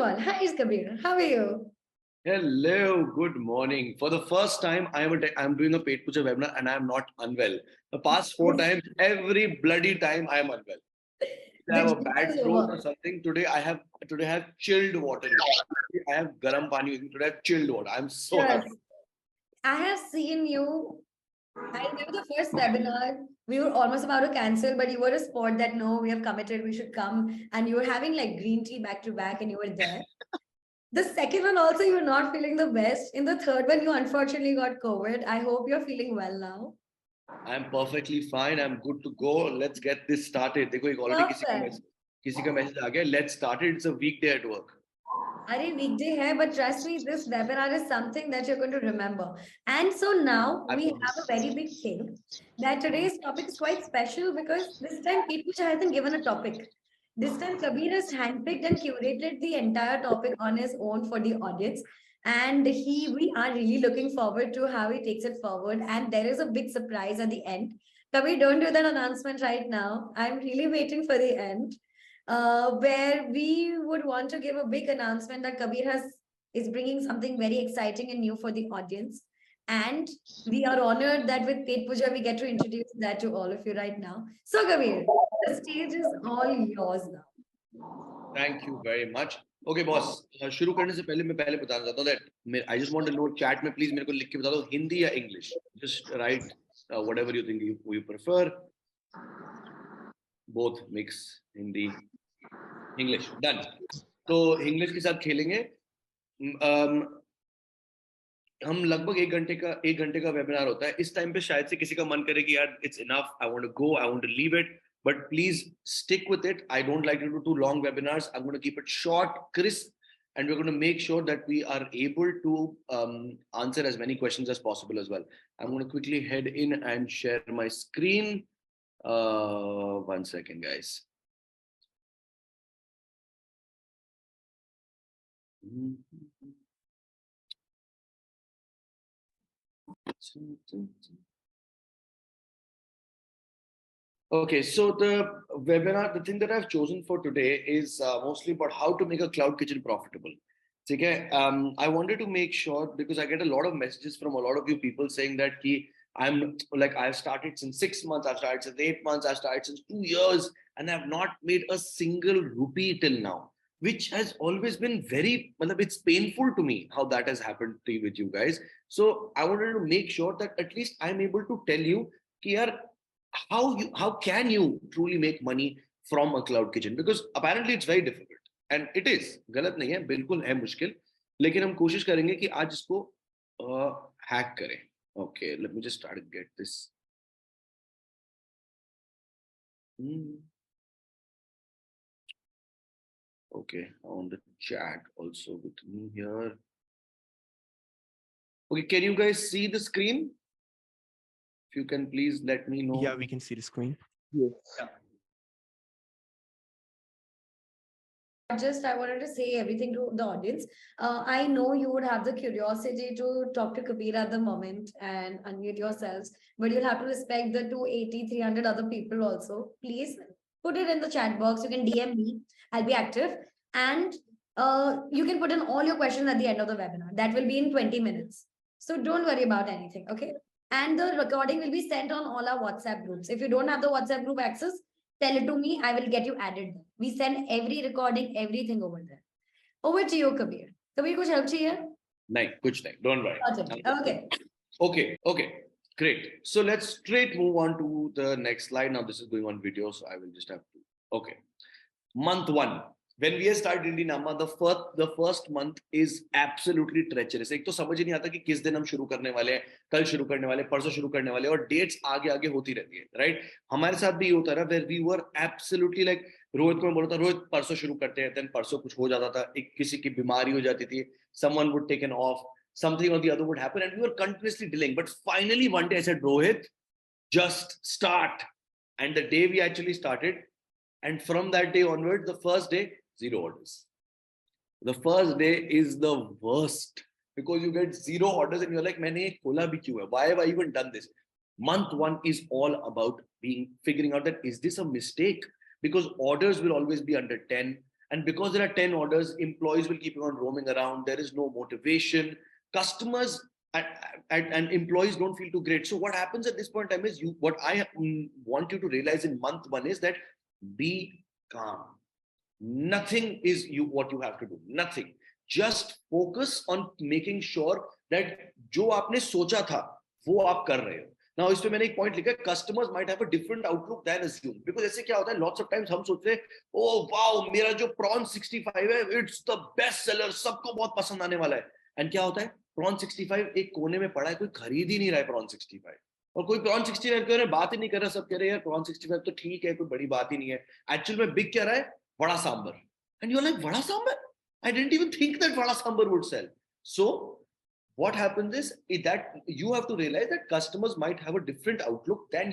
one. Hi, it's Kabir. How are you? Hello, good morning. For the first time, I'm doing a paid puja webinar and I'm not unwell. The past 4 times, every bloody time I am unwell. I The have a joke bad is throat over. or something. Today I have chilled water. I have garam pani with me. Today I have chilled water. I'm so happy. Trust. I have seen you. I remember the first webinar, we were almost about to cancel, but you were a sport that no, we have committed, we should come. And you were having like green tea back to back, and you were there. The second one also, you were not feeling the best. In the third one, you unfortunately got COVID. I hope you're feeling well now. I'm perfectly fine. I'm good to go. Let's get this started. देखो एक already Perfect. किसी का message आ गया. Let's start it. It's a weekday at work. Arey weekday hai, but trust me, this webinar is something that you're going to remember. And so now I we have a promise. very big thing that today's topic is quite special because this time Pete Pucha hasn't given a topic. This time Kabir has handpicked and curated the entire topic on his own for the audience. And we are really looking forward to how he takes it forward. And there is a big surprise at the end. Kabir, don't do that announcement right now. I'm really waiting for the end where we would want to give a big announcement that Kabir is bringing something very exciting and new for the audience. And we are honored that with Pet Puja, we get to introduce that to all of you right now. So, Kabir, the stage is all yours now. Thank you very much. Okay, boss. शुरू करने से पहले मैं पहले बताना चाहता हूँ that I just want to know chat में please मेरे को लिख के बता दो हिंदी या English. Just write whatever you think you prefer. Both mix Hindi, English. Done. तो English के साथ खेलेंगे. हम लगभग एक घंटे का वेबिनार होता है. इस टाइम पे शायद से किसी का मन करे कि यार it's enough. I want to go. I want to leave it. But please stick with it. I don't like to do too long webinars. I'm going to keep it short, crisp, and we're going to make sure that we are able to answer as many questions as possible as well. I'm going to quickly head in and share my screen. 1 second, guys. Okay, so the webinar, the thing that I've chosen for today is mostly about how to make a cloud kitchen profitable. Okay, I wanted to make sure because I get a lot of messages from a lot of you people saying that I've started since 6 months, I've started since 8 months, I've started since 2 years, and I've not made a single rupee till now, which has always been it's painful to me how that has happened with you guys. So I wanted to make sure that at least I'm able to tell you how can you truly make money from a cloud kitchen, because apparently it's very difficult and it is गलत नहीं है, बिल्कुल है मुश्किल, लेकिन हम कोशिश करेंगे कि आज इसको हैक करें. Okay, let me just try to get this. Okay, on the chat also with me here. Okay, can you guys see the screen? If you can please let me know. Yeah, we can see the screen. Yes. Yeah. I wanted to say everything to the audience. I know you would have the curiosity to talk to Kabir at the moment and unmute yourselves, but you'll have to respect the 280, 300 other people also. Please put it in the chat box. You can DM me. I'll be active. And you can put in all your questions at the end of the webinar. That will be in 20 minutes. So don't worry about anything, okay? And the recording will be sent on all our WhatsApp groups. If you don't have the WhatsApp group access, tell it to me. I will get you added. We send every recording, everything over there. Over to you, Kabir. Kabir, kuch help chahiye? No, kuch nahi. Don't worry. Okay. Okay. Great. So let's straight move on to the next slide. Now this is going on video, so I will just have to. Okay. Month 1. When we started Indinama, the first month is absolutely treacherous. एक तो समझ ही नहीं आता कि किस दिन हम शुरू करने वाले हैं, कल शुरू करने वाले, परसों शुरू करने वाले, और डेट्स आगे आगे होती रहती है, राइट? हमारे साथ भी ये होता रहा, where we were absolutely like Rohit को मैं बोलता रोहित परसों शुरू करते हैं, then परसों कुछ हो जाता था, एक किसी की बीमारी हो जाती थी, someone would take an off, something or the other would happen, and we were continuously delaying. But finally one day I said, Rohit, just start. And the day we actually started, and from that day onwards, the first day, 0 orders. The first day is the worst because you get 0 orders and you're like, "Maine ye khola bhi kyun hai? Why have I even done this?" Month 1 is all about figuring out that is this a mistake, because orders will always be under 10, And because there are 10 orders, employees will keep on roaming around. There is no motivation. Customers and employees don't feel too great. So what happens at this point in time is what I want you to realize in month one is that be calm. Nothing is what you have to do. Nothing. Just focus on making sure that जो आपने सोचा था वो आप कर रहे हो. Now इसमें मैंने एक point लिखा है, customers might have a different outlook than assumed. Because ऐसे क्या होता है, lots of times हम सोचते हैं, oh wow, मेरा जो prawn 65 है, it's the best seller, सबको बहुत पसंद आने वाला है. And क्या होता है, prawn 65 एक कोने में पड़ा है, कोई खरीद ही नहीं रहा है prawn 65. और कोई prawn 65 के बारे में बात ही नहीं कर रहा, सब कह रहे हैं यार prawn 65 तो ठीक है, कोई बड़ी बात ही नहीं है. Actually में बिक क्या रहा है, vada sambar. And you're like, vada sambar? I didn't even think that vada sambar would sell. So what happens is that you have to realize that customers might have a different outlook than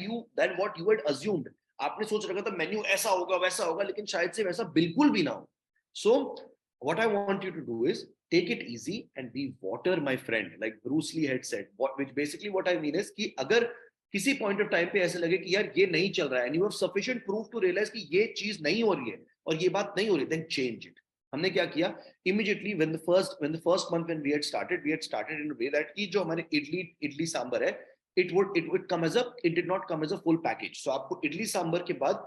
what you had assumed. आपने सोच रखा था menu ऐसा होगा वैसा होगा, लेकिन शायद से वैसा बिल्कुल भी ना हो. So what I want you to do is take it easy and be water, my friend, like Bruce Lee had said. Which basically what I mean is कि अगर किसी point of time पे ऐसे लगे कि यार ये नहीं चल रहा है, and you have sufficient proof to realize कि ये चीज नहीं हो रही है और ये बात नहीं हो रही, then change it. हमने क्या किया, immediately when the first month when we had started in a way that कि जो हमारे इडली सांबर है, it did not come as a full package. So आपको इडली सांबर के बाद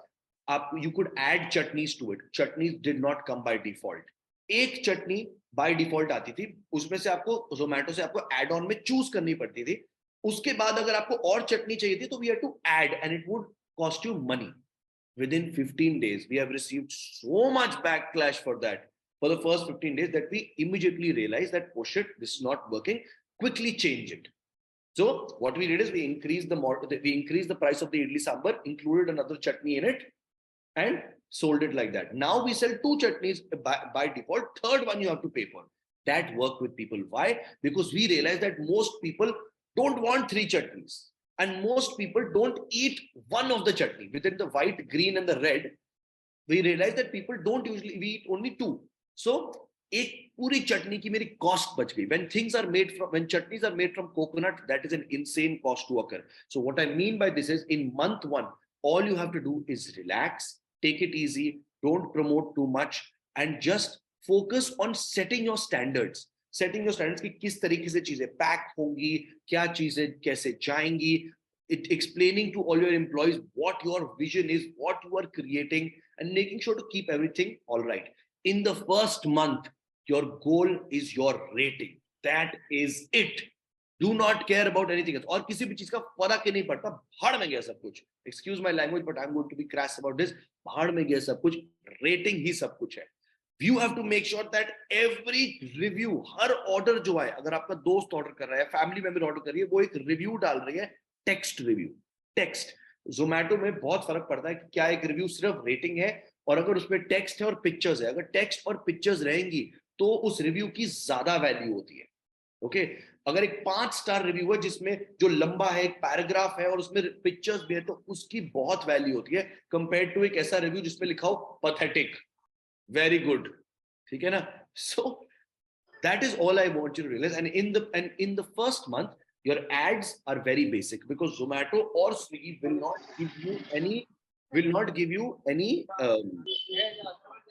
you could add chutneys to it. Chutneys did not come by default. एक चटनी by default आती थी, उसमें से आपको Zomato से आपको add on में choose करनी पड़ती थी. उसके बाद अगर आपको और चटनी चाहिए थी तो we had to add and it would cost you money. Within 15 days, we have received so much backlash for that. For the first 15 days, that we immediately realized that, oh shit, this is not working. Quickly change it. So what we did is we increased the price of the idli sambar, included another chutney in it, and sold it like that. Now we sell 2 chutneys by default. Third one you have to pay for. That worked with people. Why? Because we realized that most people don't want 3 chutneys. And most people don't eat one of the chutney. Within the white, green, and the red, we realize that people don't usually, we eat only 2. So एक पूरी चटनी की मेरी cost बच गई. When chutneys are made from coconut, that is an insane cost to occur. So what I mean by this is, in month one, all you have to do is relax, take it easy, don't promote too much, and just focus on setting your standards. Setting your standards कि किस तरीके से चीजें pack होंगी, क्या चीजें कैसे जाएंगी, explaining to all your employees what your vision is, what you are creating, and making sure to keep everything all right. In the first month, your goal is your rating. That is it. Do not care about anything else. और किसी भी चीज का फर्क ही नहीं पड़ता, भाड़ में गया सब कुछ. Excuse my language, but I'm going to be crass about this. भाड़ में गया सब कुछ, rating ही सब कुछ है. You have to make sure that every review, her order जो है, अगर आपका दोस्त order कर रहा है, family member order कर रही है, वो एक review डाल रही है, text review. Text. Zomato में बहुत फर्क पड़ता है कि क्या एक review सिर्फ rating है, और अगर उसमें टेक्स्ट है और पिक्चर्स है. अगर टेक्स्ट और पिक्चर्स रहेंगी तो उस रिव्यू की ज्यादा वैल्यू होती है. ओके, अगर एक 5 स्टार रिव्यू है जिसमें जो लंबा है, एक पैराग्राफ है और उसमें पिक्चर्स भी है, तो उसकी बहुत वैल्यू होती है कंपेयर टू एक ऐसा रिव्यू जिसमें लिखा हो पैथेटिक, वेरी गुड. ठीक है ना? So that is all I want you to realise. And in the first month your ads are very basic, because Zomato or Swiggy will not give you any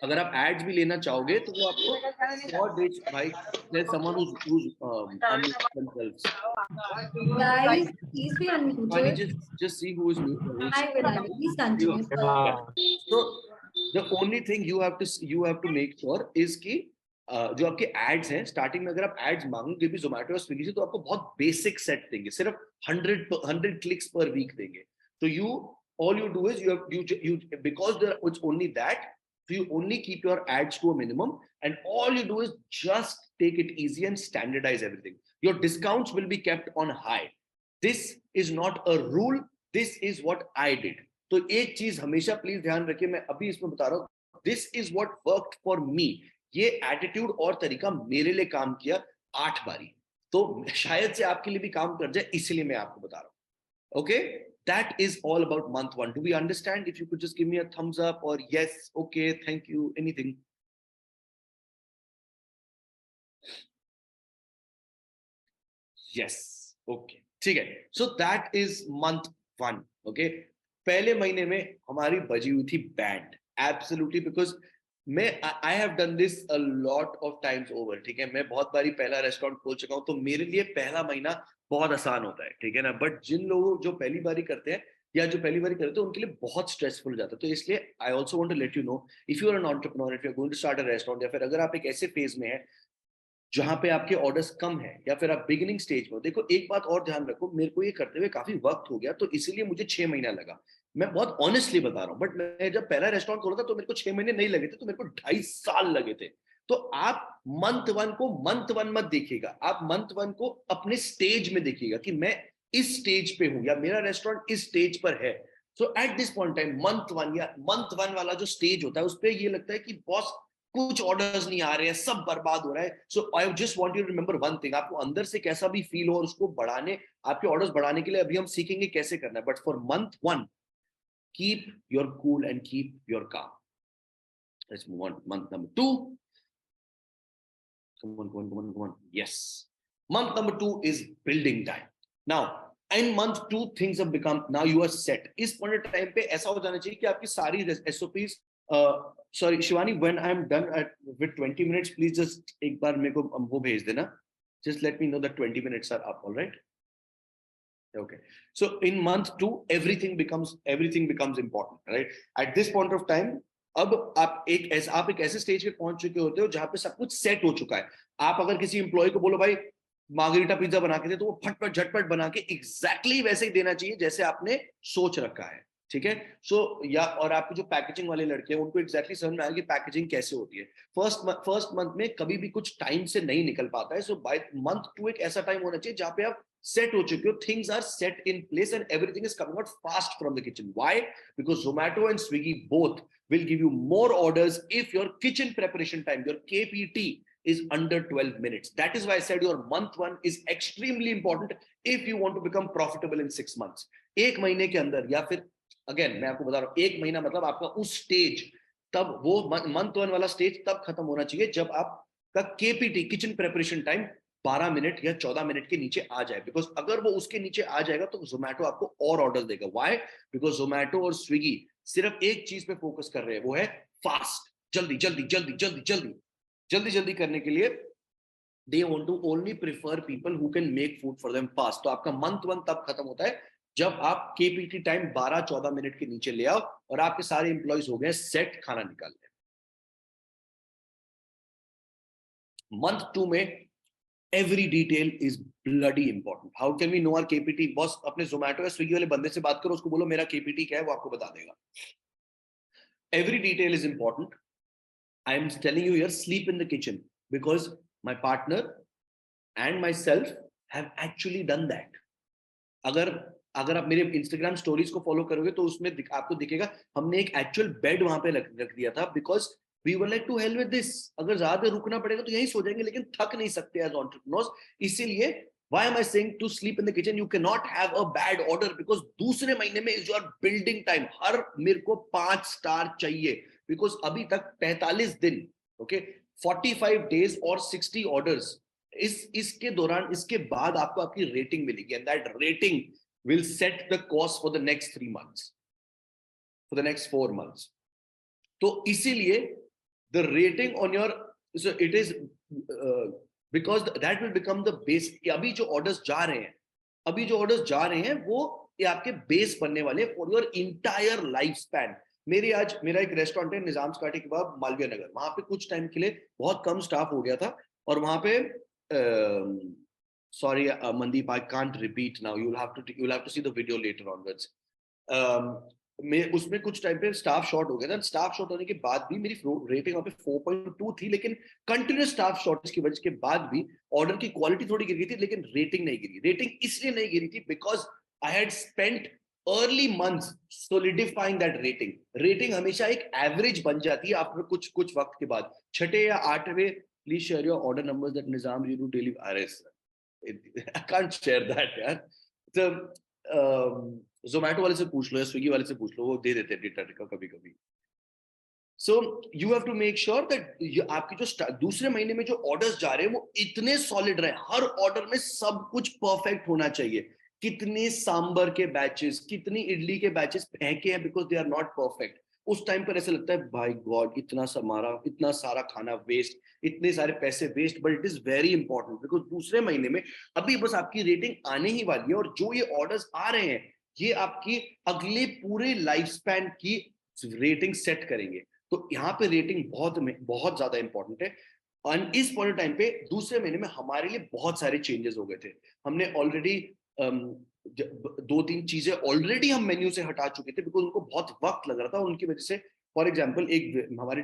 अगर आप ads भी लेना चाहोगे तो वो आपको और देश भाई, there's someone who's unmuted themselves. Guys, please be unmuted. Just see who is muted. Hi, Vinay. Please continue. So the only thing you have to make sure is कि जो आपके एड्स हैं, स्टार्टिंग में अगर आप एड्स मांगोगे भी जोमेटो और स्विगी से, तो आपको बहुत बेसिक सेट देंगे, सिर्फ 100 क्लिक्स पर वीक देंगे. तो all you do is you because it's only that, so you only keep your ads to a minimum, and all you do is just take it easy and standardize everything. Your discounts will be kept on high. This is not a rule, this is what I did. तो एक चीज हमेशा please ध्यान रखिए, मैं अभी इसमें बता रहा हूँ, this is what worked for me. ये एटीट्यूड और तरीका मेरे लिए काम किया 8 बारी, तो शायद से आपके लिए भी काम कर जाए, इसलिए मैं आपको बता रहा हूं. Okay, that is all about month 1. Do we understand? If you could just give me a thumbs up or yes, okay, thank you, anything. Yes, okay, ठीक है. So that is month 1. Okay, पहले महीने में हमारी बजी हुई थी band, absolutely, because I have done this a lot of times over, ठीक है, मैं बहुत बारी पहला रेस्टोरेंट खोल चुका हूँ, तो मेरे लिए पहला महीना बहुत आसान होता है, ठीक है ना, बट जिन लोगों जो पहली बारी करते हैं या जो पहली बारी करते हैं उनके लिए बहुत स्ट्रेसफुल हो जाता है। तो इसलिए I also want to let you know, if you are an entrepreneur, if you are going to start a restaurant, या फिर अगर आप एक ऐसे फेज में है जहां पे आपके ऑर्डर्स कम है, या फिर आप बिगिनिंग स्टेज में हो, देखो एक बात और ध्यान रखो, मेरे को ये करते हुए काफी वक्त हो गया, तो इसीलिए मुझे 6 महीना लगा, मैं बहुत ऑनेस्टली बता रहा हूँ, बट मैं जब पहला रेस्टोरेंट खोला था तो मेरे को 6 महीने नहीं लगे थे, तो मेरे को 2.5 साल लगे थे। तो आप मंथ वन को मंथ वन मत देखिएगा, आप मंथ वन को अपने स्टेज में देखिएगा कि मैं इस स्टेज पे हूं या मेरा रेस्टोरेंट इस स्टेज पर है। So at this point time month one या मंथ वन वाला जो स्टेज होता है उस पर ये लगता है कि बॉस कुछ ऑर्डर्स नहीं आ रहे हैं, सब बर्बाद हो रहा है। So I just want you to remember one thing, आपको अंदर से कैसा भी फील हो और उसको बढ़ाने, आपके ऑर्डर्स बढ़ाने के लिए अभी हम सीखेंगे कैसे करना है, but for month one keep your cool and keep your calm. Let's move on to month number 2. Come on. Yes. Month number 2 is building time. Now, in month 2, things have become, now you are set. इस point of time पे ऐसा हो जाना चाहिए कि आपकी सारी SOPs, sorry, Shivani, when I'm done with 20 minutes, please just एक बार मेरे को वो भेज देना. Just let me know that 20 minutes are up, all right? Okay. So in month 2, everything becomes important, right? At this point of time, अब आप एक ऐसे स्टेज पे पहुंच चुके होते हो जहां पे सब कुछ सेट हो चुका है। आप अगर किसी एम्प्लॉय को बोलो भाई मार्गरीटा पिज्जा बना के दे, तो वो फटफट झटपट बना के एग्जैक्टली वैसे ही देना चाहिए जैसे आपने सोच रखा है, ठीक है। सो या और आपके जो पैकेजिंग वाले लड़के हैं उनको एग्जैक्टली समझ में आया कि पैकेजिंग कैसे होती है। फर्स्ट मंथ में कभी भी कुछ टाइम से नहीं निकल पाता है। सो बाय मंथ 2 एक ऐसा टाइम होना चाहिए जहां पे आप set ho chuke ho, things are set in place and everything is coming out fast from the kitchen. Why? Because Zomato and Swiggy both will give you more orders if your kitchen preparation time, your KPT, is under 12 minutes. That is why I said your month 1 is extremely important if you want to become profitable in 6 months. एक महीने के अंदर, या फिर again मैं आपको बता रहा हूं, एक महीना मतलब आपका उस स्टेज, तब वो मंथ 1 वाला स्टेज तब खत्म होना चाहिए जब आपका KPT, kitchen preparation time, 12 minute या 14 मिनट के नीचे आ जाए। बिकॉज अगर वो उसके नीचे आ जाएगा तो जोमैटो आपको और ऑर्डर देगा। व्हाई? बिकॉज जोमैटो और स्विगी सिर्फ एक चीज पे फोकस कर रहे हैं, वो है फास्ट, जल्दी जल्दी जल्दी जल्दी जल्दी जल्दी जल्दी करने के लिए they want to only prefer people who can make food for them fast. तो आपका मंथ 1 तब खत्म होता है जब आप केपीटी टाइम 12-14 मिनट के नीचे ले आओ और आपके सारे एम्प्लॉइज हो गए सेट खाना निकालने। मंथ 2 में every detail is bloody important. How can we know our KPT? Boss अपने जोमैटो या स्विगी वाले बंदे से बात करो, उसको बोलो मेरा KPT क्या है, वो आपको बता देगा। Every detail is important. I am telling you here, sleep in the kitchen because my partner and myself have actually done that. अगर अगर आप मेरे इंस्टाग्राम स्टोरीज को फॉलो करोगे तो उसमें आपको दिखेगा हमने एक एक्चुअल बेड वहां पे रख दिया था, because we were like to hell with this, अगर ज्यादा रुकना पड़ेगा तो यहीं सो जाएंगे, लेकिन थक नहीं सकते एज एंटरप्रेन्योर्स। इसीलिए why am I saying to sleep in the kitchen? You cannot have a bad order because दूसरे महीने में is your building time. हर मेरे को 5 स्टार चाहिए बिकॉज अभी तक 45 दिन, ओके, 45 डेज और 60 ऑर्डर्स, इसके दौरान, इसके बाद आपको आपकी रेटिंग मिलेगी and that rating will set the cost for the next 3 months, for the next 4 months. तो इसीलिए the rating on your, so it is because that will become the base. अभी जो orders जा रहे हैं वो ये आपके बेस बनने वाले for your entire lifespan. मेरा एक रेस्टोरेंट है निजाम काटे के बाद मालवीय नगर, वहां पे कुछ टाइम के लिए बहुत कम स्टाफ हो गया था और वहां पे sorry Mandeep, I can't repeat now, you'll have to see the video later onwards. मैं उसमें कुछ टाइम पे स्टाफ शॉर्ट हो गया था। स्टाफ शॉर्ट होने के बाद भी मेरी रेटिंग वहां पे 4.2 थी, लेकिन कंटिन्यूस स्टाफ शॉर्टेज की वजह के बाद भी ऑर्डर की क्वालिटी थोड़ी गिर गई थी, लेकिन रेटिंग नहीं गिरी। रेटिंग इसलिए नहीं गिरी थी because I had spent early months solidifying that rating. Rating हमेशा एक एवरेज बन जाती है आफ्टर कुछ वक्त के बाद। 6ठे या 8वें, please share your order numbers that निजाम you do daily RS. I can't share that यार। तो जोमैटो वाले से पूछ लो या स्विगी वाले से पूछ लो, वो दे देते हैं डेटा कभी कभी। So you have to make sure that आपकी जो दूसरे महीने में जो ऑर्डर्स जा रहे हैं वो इतने सॉलिड रहे, हर ऑर्डर में सब कुछ परफेक्ट होना चाहिए। कितने सांबर के बैचेस, कितनी इडली के बैचेस फेंके हैं because they are not perfect. उस टाइम पर ऐसा लगता है भाई गॉड इतना सारा खाना वेस्ट, इतने सारे पैसे waste, but it is very important because दूसरे महीने में अभी बस आपकी रेटिंग आने ही वाली है और जो ये ऑर्डर्स आ रहे हैं ये आपकी अगले पूरे लाइफ स्पैन की रेटिंग सेट करेंगे। तो यहाँ पे रेटिंग बहुत बहुत ज्यादा इंपॉर्टेंट है। और इस पॉइंट टाइम पे दूसरे महीने में हमारे लिए बहुत सारे चेंजेस हो गए थे। हमने ऑलरेडी 2-3 चीजें ऑलरेडी हम मेन्यू से हटा चुके थे बिकॉज उनको बहुत वक्त लग रहा था उनकी वजह से। फॉर एग्जाम्पल एक हमारे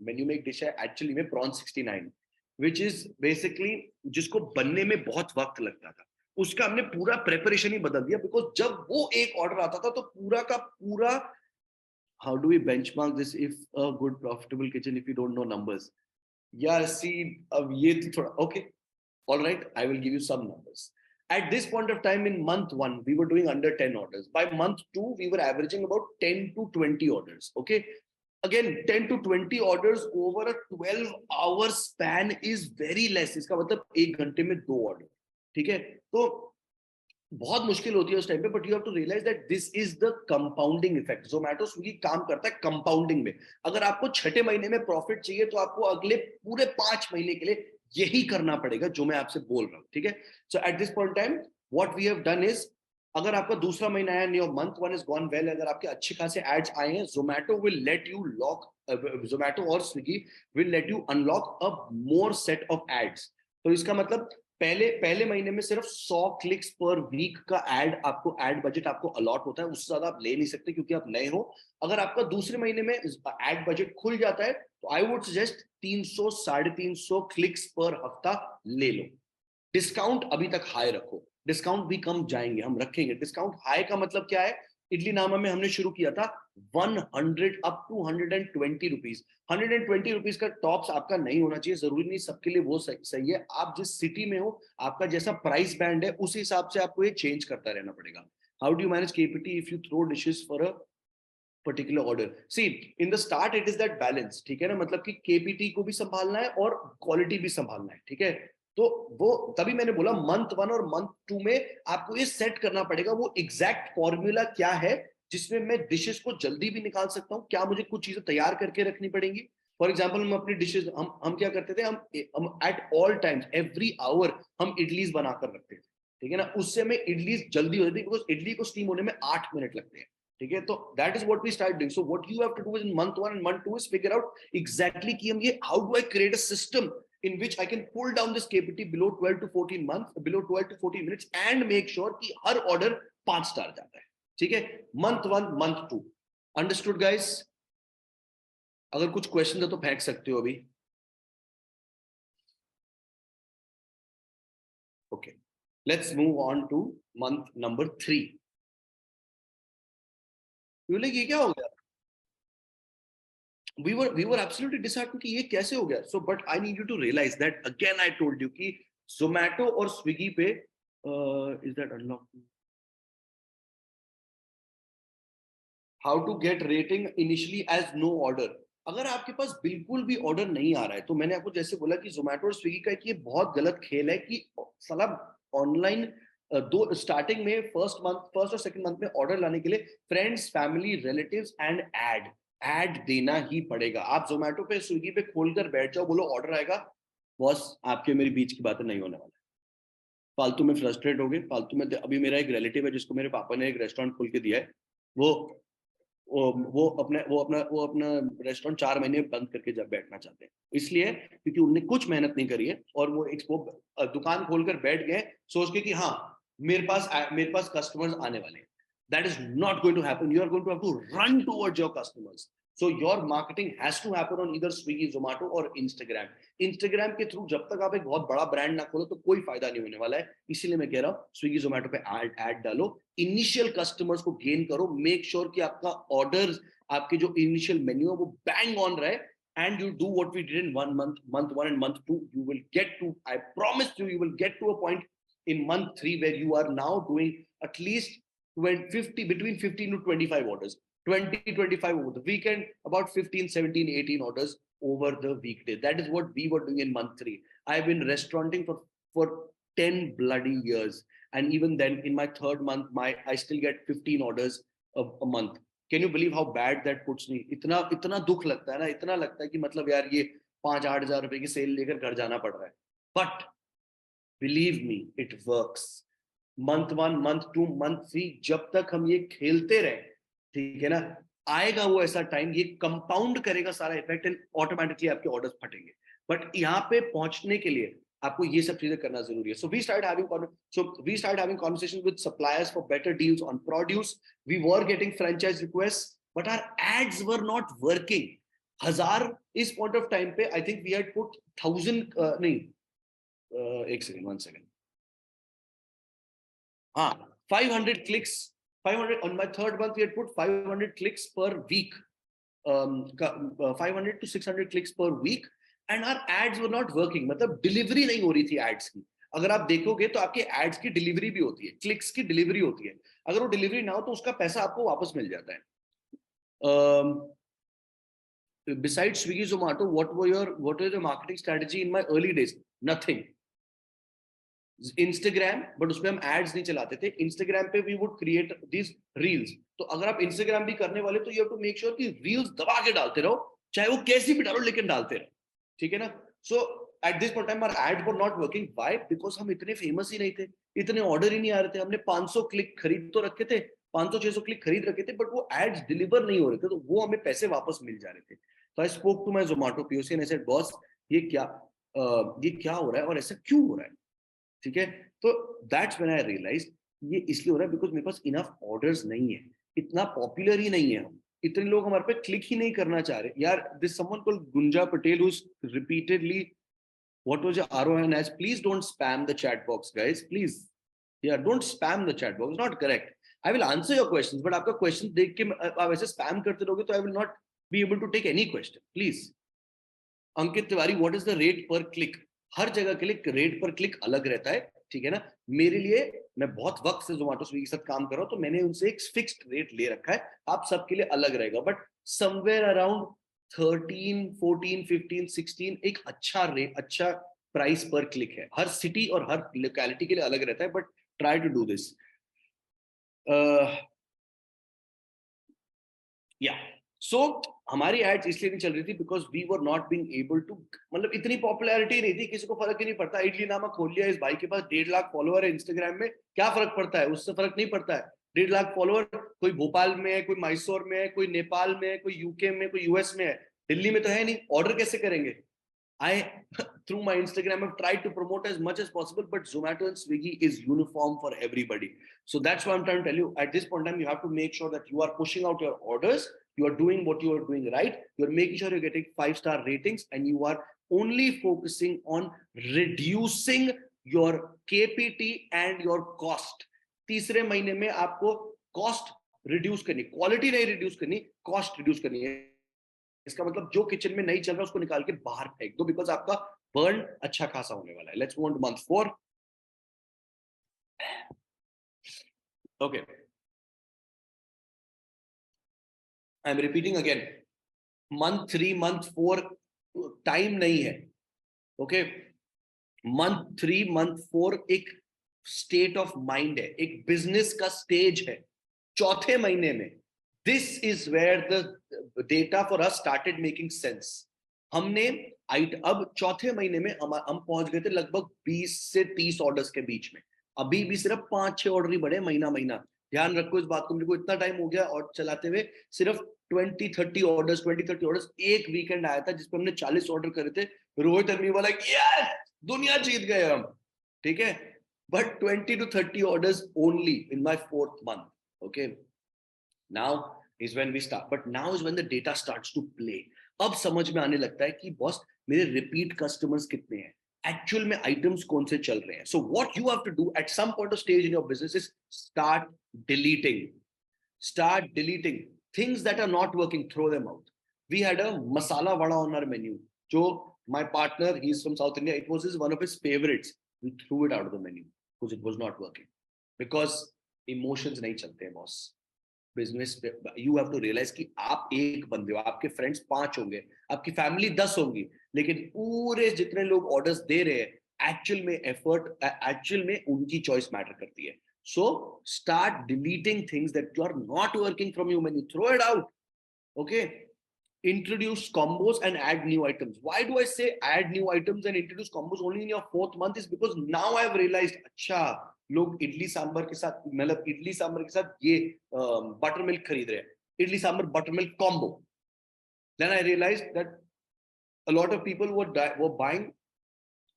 मेन्यू में एक डिश है एक्चुअली में प्रॉन 69 विच इज बेसिकली जिसको बनने में बहुत वक्त लगता था, उसका हमने पूरा प्रेपरेशन ही बदल दिया बिकॉज जब वो एक ऑर्डर आता था तो पूरा का पूरा, how do we benchmark this if a good profitable kitchen if you don't know numbers. यार सी अब ये तो थोड़ा okay, all right, I will give you some numbers. At this point of time in month 1 we were doing under 10 orders. By month 2 we were averaging about 10 to 20 orders. Okay, again 10 to 20 orders over a 12-hour span is very less. इसका मतलब 1 घंटे में 2 order, ठीक है? तो बहुत मुश्किल होती है उस टाइम पे, but you have to realise that this is the compounding effect. Zomato Swiggy काम करता है कंपाउंडिंग में। अगर आपको छठे महीने में प्रॉफिट चाहिए तो आपको अगले पूरे 5 महीने के लिए यही करना पड़ेगा जो मैं आपसे बोल रहा हूँ, ठीक है? So at this point time what we have done is, अगर आपका दूसरा महीना है and your month 1 is gone well, अगर आपके अच्छे खासे एड्स आए हैं, Zomato will let you lock, Zomato और Swiggy will let you unlock a more set of ads. तो इसका मतलब पहले महीने में सिर्फ 100 क्लिक्स पर वीक का एड आपको, एड बजट आपको अलॉट होता है, उससे ज्यादा आप ले नहीं सकते क्योंकि आप नए हो। अगर आपका दूसरे महीने में एड बजट खुल जाता है तो आई वुड सजेस्ट 300 350 क्लिक्स पर हफ्ता ले लो। डिस्काउंट अभी तक हाई रखो, डिस्काउंट भी कम जाएंगे, हम रखेंगे डिस्काउंट हाई। का मतलब क्या है, इडली नामा में हमने शुरू किया था 100 अप टू 120 रुपीज। 120 रुपीज का टॉप्स आपका नहीं होना चाहिए, जरूरी नहीं सबके लिए वो सही है। आप जिस सिटी में हो, आपका जैसा प्राइस बैंड है उस हिसाब से आपको ये चेंज करता रहना पड़ेगा। How do you manage KPT if you throw dishes for a particular order? See in the start it is that balance, ठीक है ना, मतलब कि केपीटी को भी संभालना है और क्वालिटी भी संभालना है, ठीक है? तो वो तभी मैंने बोला मंथ 1 और मंथ 2 में आपको ये सेट करना पड़ेगा वो एग्जैक्ट फॉर्मूला क्या है जिसमें मैं डिशेस को जल्दी भी निकाल सकता हूँ, क्या मुझे कुछ चीजें तैयार करके रखनी पड़ेंगी। फॉर एग्जाम्पल हम अपनी डिशेस, हम क्या करते थे, हम at all times every hour हम इडलीज बनाकर रखते थे, ठीक है ना? उससे हमें इडलीज जल्दी हो जाती है बिकॉज इडली को स्टीम होने में 8 मिनट लगते हैं, ठीक है? तो that is what we start doing. So what you have to do in month 1 and month 2 is figure out exactly कि हम ये how do I create a system in which I can pull down this KPT below 12 to 14 months, below 12 to 14 minutes and make sure कि हर order 5 star जाता है, ठीक है? month 1 month 2 understood guys? अगर कुछ क्वेश्चन है तो फेंक सकते हो अभी। okay, let's move on to month number 3। ये क्या हो गया? we were absolutely disheartened कि ये कैसे हो गया। so but I need you to realize that again I told you कि Zomato और Swiggy पे is that unlocked? How to get rating initially as no order। अगर आपके पास बिल्कुल भी ऑर्डर नहीं आ रहा है तो मैंने आपको जैसे बोला कि जोमैटो और स्विगी का ये बहुत गलत खेल है कि साला ऑनलाइन दो स्टार्टिंग में फर्स्ट और सेकंड मंथ में ऑर्डर लाने के लिए friends, family, relatives and ad देना ही पड़ेगा। आप जोमैटो पे स्विगी पे खोलकर बैठ जाओ, बोलो ऑर्डर आएगा, बॉस आपके मेरे बीच की बातें नहीं होने वाला। फालतू में फ्रस्ट्रेट हो गए, फालतू में। अभी मेरा एक रिलेटिव है जिसको मेरे पापा ने एक रेस्टोरेंट खोल के दिया है, वो अपना रेस्टोरेंट 4 महीने बंद करके जब बैठना चाहते हैं, इसलिए क्योंकि उनने कुछ मेहनत नहीं करी है और वो दुकान खोलकर बैठ गए सोच के कि हाँ मेरे पास कस्टमर्स आने वाले हैं। That is not going to happen. You are going to have to run towards your customers. So your marketing has to happen on either Swiggy, Zomato or Instagram। Instagram के थ्रू जब तक आप एक बहुत बड़ा ब्रांड ना खोलो तो कोई फायदा नहीं होने वाला है। इसीलिए मैं कह रहा हूँ स्विगी जोमेटो पे ऐड डालो, इनिशियल कस्टमर्स को गेन करो, मेक श्योर कि आपका ऑर्डर, आपके जो इनिशियल मेन्यू है वो बैंग ऑन रहे, and you do what we did in month 1 and month 2, you will get to, I promise you will get to a point in month 3 where you are now doing at least between 15 to 25 orders, 20-25 over the weekend, about 15-17-18 orders over the weekday. That is what we were doing in month 3. I've been restauranting for 10 bloody years, and even then in my third month I still get 15 orders a month. Can you believe how bad that puts me? इतना इतना दुख लगता है ना, इतना लगता है कि मतलब यार ये 5-8 हजार रुपए की सेल लेकर घर जाना पड़ रहा है. But believe me, it works. Month 1, month 2, month 3, जब तक हम ये खेलते रहे, ठीक है ना, आएगा वो ऐसा टाइम, ये कंपाउंड करेगा सारा इफेक्ट एंड ऑटोमेटिकली आपके ऑर्डर्स फटेंगे. बट यहाँ पे पहुंचने के लिए आपको ये सब चीजें करना जरूरी है. So we started having conversations with suppliers for better deals on produce. We were getting franchise requests, but our ads were not working. 1000 इस point of time पे I think we had put 1000 नहीं, एक second, 1 second. हाँ, 500 clicks, 500 on my third month we had put 500 clicks per week, 500 to 600 clicks per week, and our ads were not working. मतलब delivery नहीं हो रही थी ads की. अगर आप देखोगे तो आपके एड्स की डिलीवरी भी होती है, क्लिक्स की डिलीवरी होती है. अगर वो डिलीवरी ना हो तो उसका पैसा आपको वापस मिल जाता है. Besides Swiggy, Zomato, what was your marketing strategy in my early days? Nothing. Instagram, but उसमें हम एड्स नहीं चलाते थे. Instagram पे we would create these reels. तो अगर आप Instagram भी करने वाले तो you have to make sure कि reels दबा के डालते रहो, चाहे वो कैसी भी डालो लेकिन डालते रहो, ठीक है ना. So at this point time our ads were not working. Why? Because हम इतने फेमस ही नहीं थे, इतने ऑर्डर ही नहीं आ रहे थे. हमने 500 क्लिक खरीद तो रखे थे, 500-600 क्लिक खरीद रखे थे, बट वो एड्स डिलीवर नहीं हो रहे थे, तो वो हमें पैसे वापस मिल जा रहे थे. तो I spoke to my Zomato POC and I said, boss ये क्या हो रहा है और ऐसा क्यों हो रहा है, ठीक है. तो दैट्स व्हेन आई रियलाइज ये इसलिए हो रहा है बिकॉज मेरे पास इनफ ऑर्डर्स नहीं है, इतना पॉपुलर ही नहीं है हम, इतने लोग हमारे पे क्लिक ही नहीं करना चाह रहे यार. This someone called Gunja Patel who's repeatedly, what was your ROI as, please don't spam the chat box guys, please. Yeah, don't spam the chat box, it's not correct. I will answer your questions, but आपका question देख के आप ऐसे spam करते रहोगे तो I will not be able to take any question, please. Ankit Tiwari, what is the rate पर click? हर जगह के लिए रेट पर क्लिक अलग रहता है, ठीक है ना. मेरे लिए, मैं बहुत वक्त से जोमेटो स्विगी के साथ काम कर रहा हूं, तो मैंने उनसे एक फिक्स्ड रेट ले रखा है. आप सबके लिए अलग रहेगा, बट समवेयर अराउंड 13, 14, 15, 16 एक अच्छा रेट, अच्छा प्राइस पर क्लिक है. हर सिटी और हर लोकेलिटी के लिए अलग रहता है, but try to do this. या सो हमारी एड्स इसलिए नहीं चल रही थी because we were not being able to, मतलब इतनी पॉपुलैरिटी नहीं थी, किसी को फर्क ही नहीं पड़ता. इडली नामा खोल लिया, इस भाई के पास 1.5 लाख फॉलोअर है इंस्टाग्राम में, क्या फर्क पड़ता है, उससे फर्क नहीं पड़ता है. 1.5 लाख फॉलोअर, कोई भोपाल में है, कोई मैसूर में है, कोई नेपाल में है, कोई यूके में, कोई यूएस में है, दिल्ली में तो है नहीं. ऑर्डर कैसे करेंगे? I, through my Instagram, have tried to promote as much as possible, but Zomato and Swiggy is uniform for everybody. So that's why I'm trying to tell you, at this point in time, you have to make sure that you are pushing out your orders, you are doing what you are doing right, you're making sure you're getting 5-star ratings, and you are only focusing on reducing your KPT and your cost. तीसरे महीने में आपको cost reduce करनी, quality नहीं reduce करनी, cost reduce करनी है. इसका मतलब जो किचन में नहीं चल रहा उसको निकाल के बाहर फेंक दो, बिकॉज आपका बर्न अच्छा खासा होने वाला है. Let's move on two month 4. Okay, I am repeating again, month 3, month 4 time नहीं है. ओके, मंथ 3, मंथ 4 एक स्टेट ऑफ माइंड है, एक बिजनेस का स्टेज है. चौथे महीने में this is where the data for us started making sense. हमने अब चौथे महीने में हम पहुंच गए थे लगभग 20 से 30 ऑर्डर्स के बीच में. अभी भी सिर्फ 5-6 ऑर्डर ही बढ़े महीना महीना. ध्यान रखो इस बात को, मेरे को इतना टाइम हो गया और चलाते हुए, सिर्फ 20-30 ऑर्डर्स एक वीकेंड आया था जिसपे हमने 40 ऑर्डर करे थे. रोहित अग्नि वाला यस, दुनिया जीत गए हम, ठीक है. But 20 to 30 orders only in my 4th month. Okay, now is when we start, but now is when the data starts to play. अब समझ में आने लगता है कि बॉस मेरे रिपीट कस्टमर्स कितने हैं, एक्चुअल में आइटम्स कौन से चल रहे हैं. So what you have to do at some point of stage in your business is start deleting things that are not working, throw them out. We had a masala vada on our menu, jo my partner, he's from South India, it was one of his favorites. We threw it out of the menu because it was not working, because emotions nahi chalte hain boss. Business पे you have to realize कि आप एक बंदे हो, आपके friends 5 होंगे, आपकी family 10 होंगी, लेकिन पूरे जितने लोग ऑर्डर्स दे रहे हैं, एक्चुअल में एफर्ट, एक्चुअल में उनकी चॉइस मैटर करती है. So start deleting things that are not working from you. When you throw it out, okay, introduce combos and add new items. Why do I say add new items and introduce combos only in your 4th month? Is because now I've realized, अच्छा लोग इडली सांभर के साथ, मतलब इडली सांभर के साथ ये butter milk खरीद रहे हैं, idli sambar butter milk combo. Then I realized that a lot of people were buying,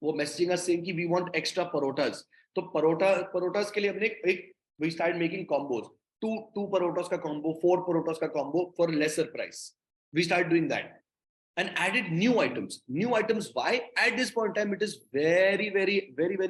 were messaging us saying कि we want extra parotas. तो parotas के लिए हमने एक we started making combos. Two parotas का combo, 4 parotas का combo for lesser price. We started doing that and added new items. New items. Why? At this point in time, it is very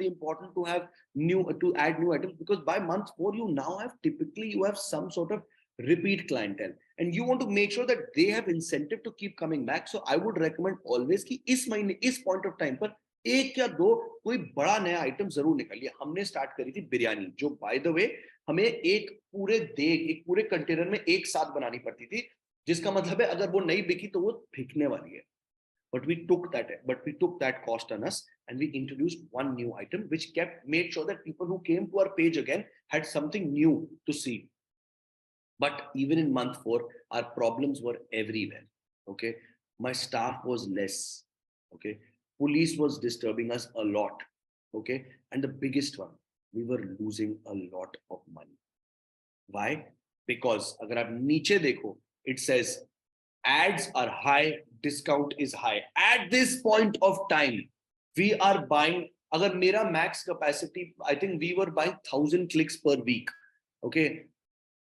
important to have to add new items, because by month 4 you now have typically you have some sort of repeat clientele and you want to make sure that they have incentive to keep coming back. So I would recommend always कि इस महीने इस point of time पर एक या दो कोई बड़ा नया आइटम जरूर निकालिए. हमने स्टार्ट करी थी बिरयानी, जो बाय द वे हमें एक पूरे कंटेनर में एक साथ बनानी पड़ती थी, जिसका मतलब है अगर वो नहीं बिकी तो वो बिकने वाली है. But we took that cost on us and we introduced one new item which made sure that people who came to our page again had something new to see. But even in month 4, our problems were everywhere. Okay, my staff was less. Okay, police was disturbing us a lot. Okay, and the biggest one, we were losing a lot of money. Why? Because अगर आप नीचे देखो, it says ads are high, discount is high. At this point of time, we are buying, agar mera max capacity, I think we were buying 1,000 clicks per week. Okay.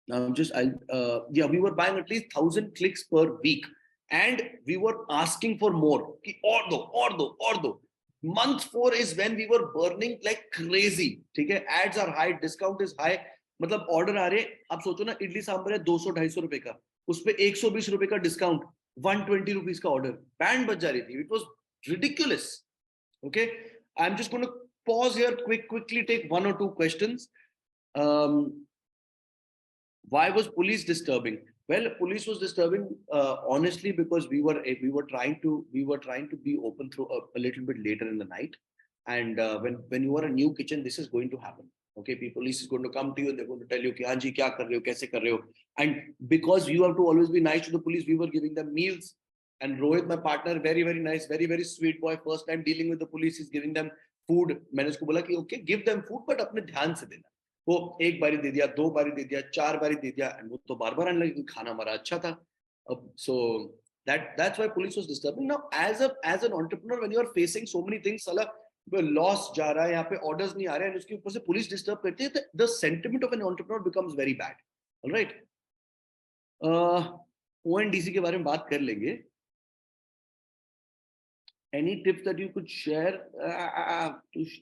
We were buying at least 1,000 clicks per week. And we were asking for more. Or do. Month 4 is when we were burning like crazy. Okay? Ads are high, discount is high. मतलब order आ रहे, आप सोचो ना, इडली सांभर है 200-250 रुपए का, उस पे 120 रुपए का डिस्काउंट, 120 रुपीस का ऑर्डर, बैंड बज जा रही थी. It was ridiculous. Okay, I'm just going to pause here, quickly take one or two questions. Why was police disturbing? Well, police was disturbing honestly because we were trying to be open through a little bit later in the night, and when you are a new kitchen, this is going to happen. Okay, police is going to come to you and they're going to tell you कि हाँ जी क्या कर रहे हो, कैसे कर रहे हो. And because you have to always be nice to the police, we were giving them meals. And Rohit, my partner, very nice, very sweet boy, first time dealing with the police, is giving them food. मैंने उसको बोला कि okay, give them food, but अपने ध्यान से देना. वो एक बारी दे दिया, 2 बारी दे दिया, 4 बारी दे दिया, and वो तो बार-बार आने लगे, खाना हमारा अच्छा था. So that's why police was disturbing. Now, as an entrepreneur, when you are facing so many things, साला लॉस जा रहा है, यहाँ पे ऑर्डर्स नहीं आ रहे हैं, उसके ऊपर से पुलिस डिस्टर्ब करती है, the sentiment of an entrepreneur becomes very bad. Alright, ONDC के बारे में बात कर लेंगे. Any tips that you could share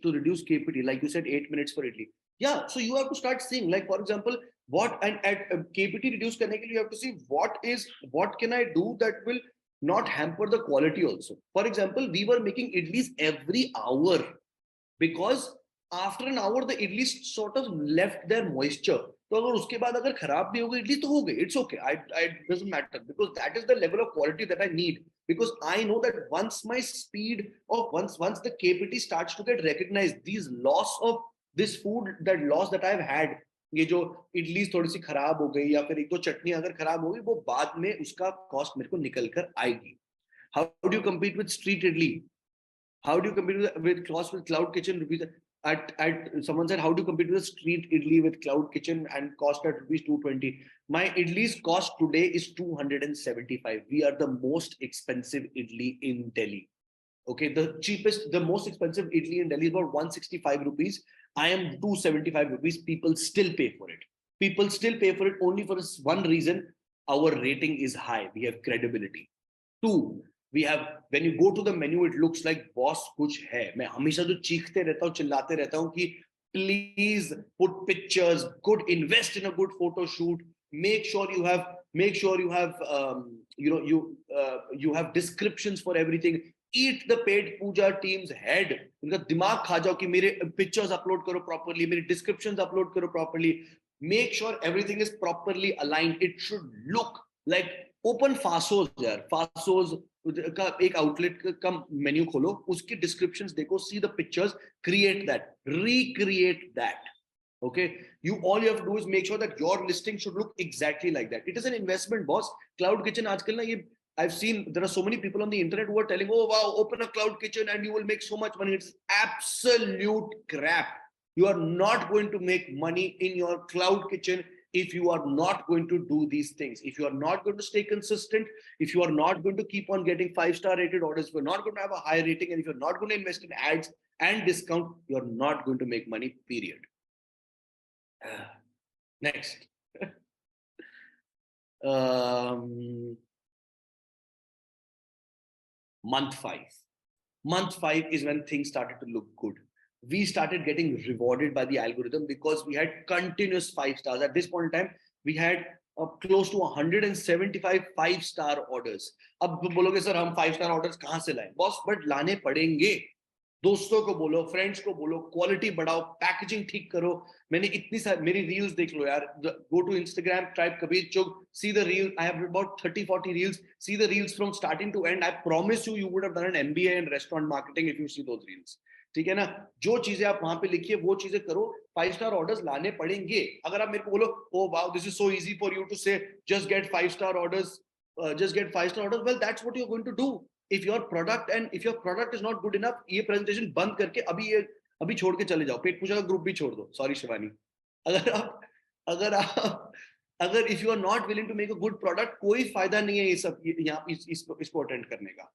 to reduce KPT? Like you said, 8 minutes for Italy. Yeah, so you have to start seeing, like for example, what and at KPT reduce करने के लिए you have to see what can I do that will not hamper the quality also. For example, we were making idlis every hour because after an hour the idlis sort of left their moisture. तो अगर उसके बाद अगर खराब भी हो गई इडली तो हो गई, it's okay. I doesn't matter, because that is the level of quality that I need, because I know that once my speed of once the KPT starts to get recognized, these loss of this food, that loss that I've had, ये जो इडली थोड़ी सी खराब हो गई या फिर एक दो चटनी अगर खराब हो गई, वो बाद में उसका कॉस्ट मेरे को निकल कर आएगी. How do you compete with street idli? How do you compete with cloud kitchen rupees? At someone said, how do you compete with street idli with cloud kitchen and cost at rupees 220? My idli's cost today is 275. We are the most expensive idli in Delhi. Okay, the most expensive idli in Delhi is about 165 rupees. I am 275 rupees. People still pay for it. People still pay for it only for one reason: our rating is high. We have credibility. 2, we have, when you go to the menu, it looks like boss कुछ है. मैं हमेशा तो चीखते रहता हूँ, चिल्लाते रहता हूँ कि please put pictures, good, invest in a good photo shoot, make sure you have you have descriptions for everything. Eat the paid puja team's head. उनका दिमाग खा जाओ कि मेरे pictures upload करो properly, मेरे descriptions upload करो properly. Make sure everything is properly aligned. It should look like open Fasos यार. Fasos का एक आउटलेट का मेन्यू खोलो, उसकी डिस्क्रिप्शंस देखो, see the pictures, create that, recreate that. Okay, all you have to do is make sure that your listing should look exactly like that. It is an investment, boss. Cloud kitchen, aajkal na ye, I've seen there are so many people on the internet who are telling, oh wow, open a cloud kitchen and you will make so much money. It's absolute crap. You are not going to make money in your cloud kitchen if you are not going to do these things. If you are not going to stay consistent, if you are not going to keep on getting 5-star rated orders, if you're not going to have a high rating, and if you're not going to invest in ads and discount, you're not going to make money, period. Next. Month 5. Month 5 is when things started to look good. We started getting rewarded by the algorithm because we had continuous 5 stars. At this point in time, we had close to 175 5-star orders. अब बोलोगे sir हम 5-star orders कहाँ से लाएं? Boss, but लाने पड़ेंगे. दोस्तों को बोलो, फ्रेंड्स को बोलो, क्वालिटी बढ़ाओ, पैकेजिंग ठीक करो. मैंने इतनी सारी मेरी रील्स देख लो यार. Go to Instagram, type Kabir Chugh, see the reel. I have about 30-40 reels. See the reels from starting to end. I promise you would have done an MBA in restaurant marketing if you see those reels. ठीक है ना? जो चीजें आप वहां पे लिखिए वो चीजें करो. 5-star orders लाने पड़ेंगे. अगर आप मेरे को बोलो, oh wow, this is so easy for you to say, just get 5-star orders, well, that's what you're going to do. If your product is not good enough, ये presentation बंद करके अभी छोड़ के चले जाओ. पेट पूजा का ग्रुप भी छोड़ दो. Sorry शिवानी. अगर if you are not willing to make a good product, कोई फायदा नहीं है ये सब यहाँ इसको अटेंड करने का.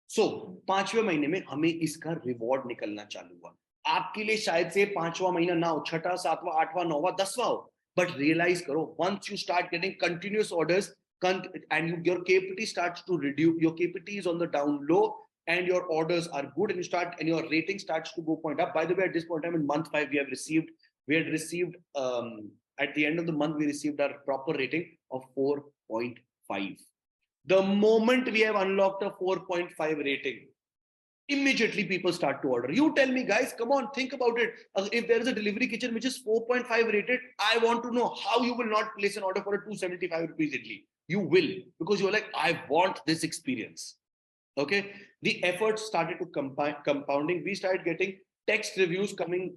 So 5वें महीने में हमें इसका रिवॉर्ड निकलना चालू हुआ. आपके लिए शायद से 5वां महीना ना हो, 6वां, 7वां, 8वां, 9वां, 10वां हो, बट रियलाइज करो, once you start getting continuous orders and your KPT starts to reduce, your KPT is on the down low and your orders are good and your rating starts to go point up. By the way, at this point in time in month 5, we had received at the end of the month, we received our proper rating of 4.5. The moment we have unlocked a 4.5 rating, immediately people start to order. You tell me, guys, come on, think about it. If there is a delivery kitchen which is 4.5 rated, I want to know how you will not place an order for a 275 rupees idli. You will, because you're like, I want this experience. Okay, the efforts started to compounding. We started getting text reviews coming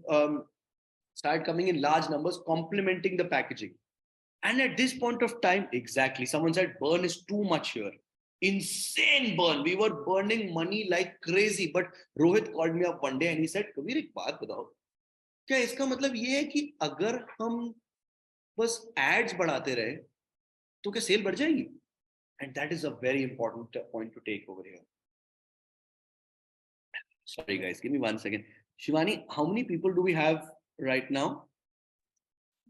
in large numbers, complimenting the packaging. And at this point of time, exactly, someone said burn is too much here. Insane burn. We were burning money like crazy. But Rohit called me up one day and he said, Kabir, एक बात बताओ, क्या इसका मतलब ये है कि अगर हम बस ads बढ़ाते रहे तो क्या सेल बढ़ जाएगी? And that is a very important point to take over here. Sorry guys, give me 1 second. Shivani, how many people do we have right now?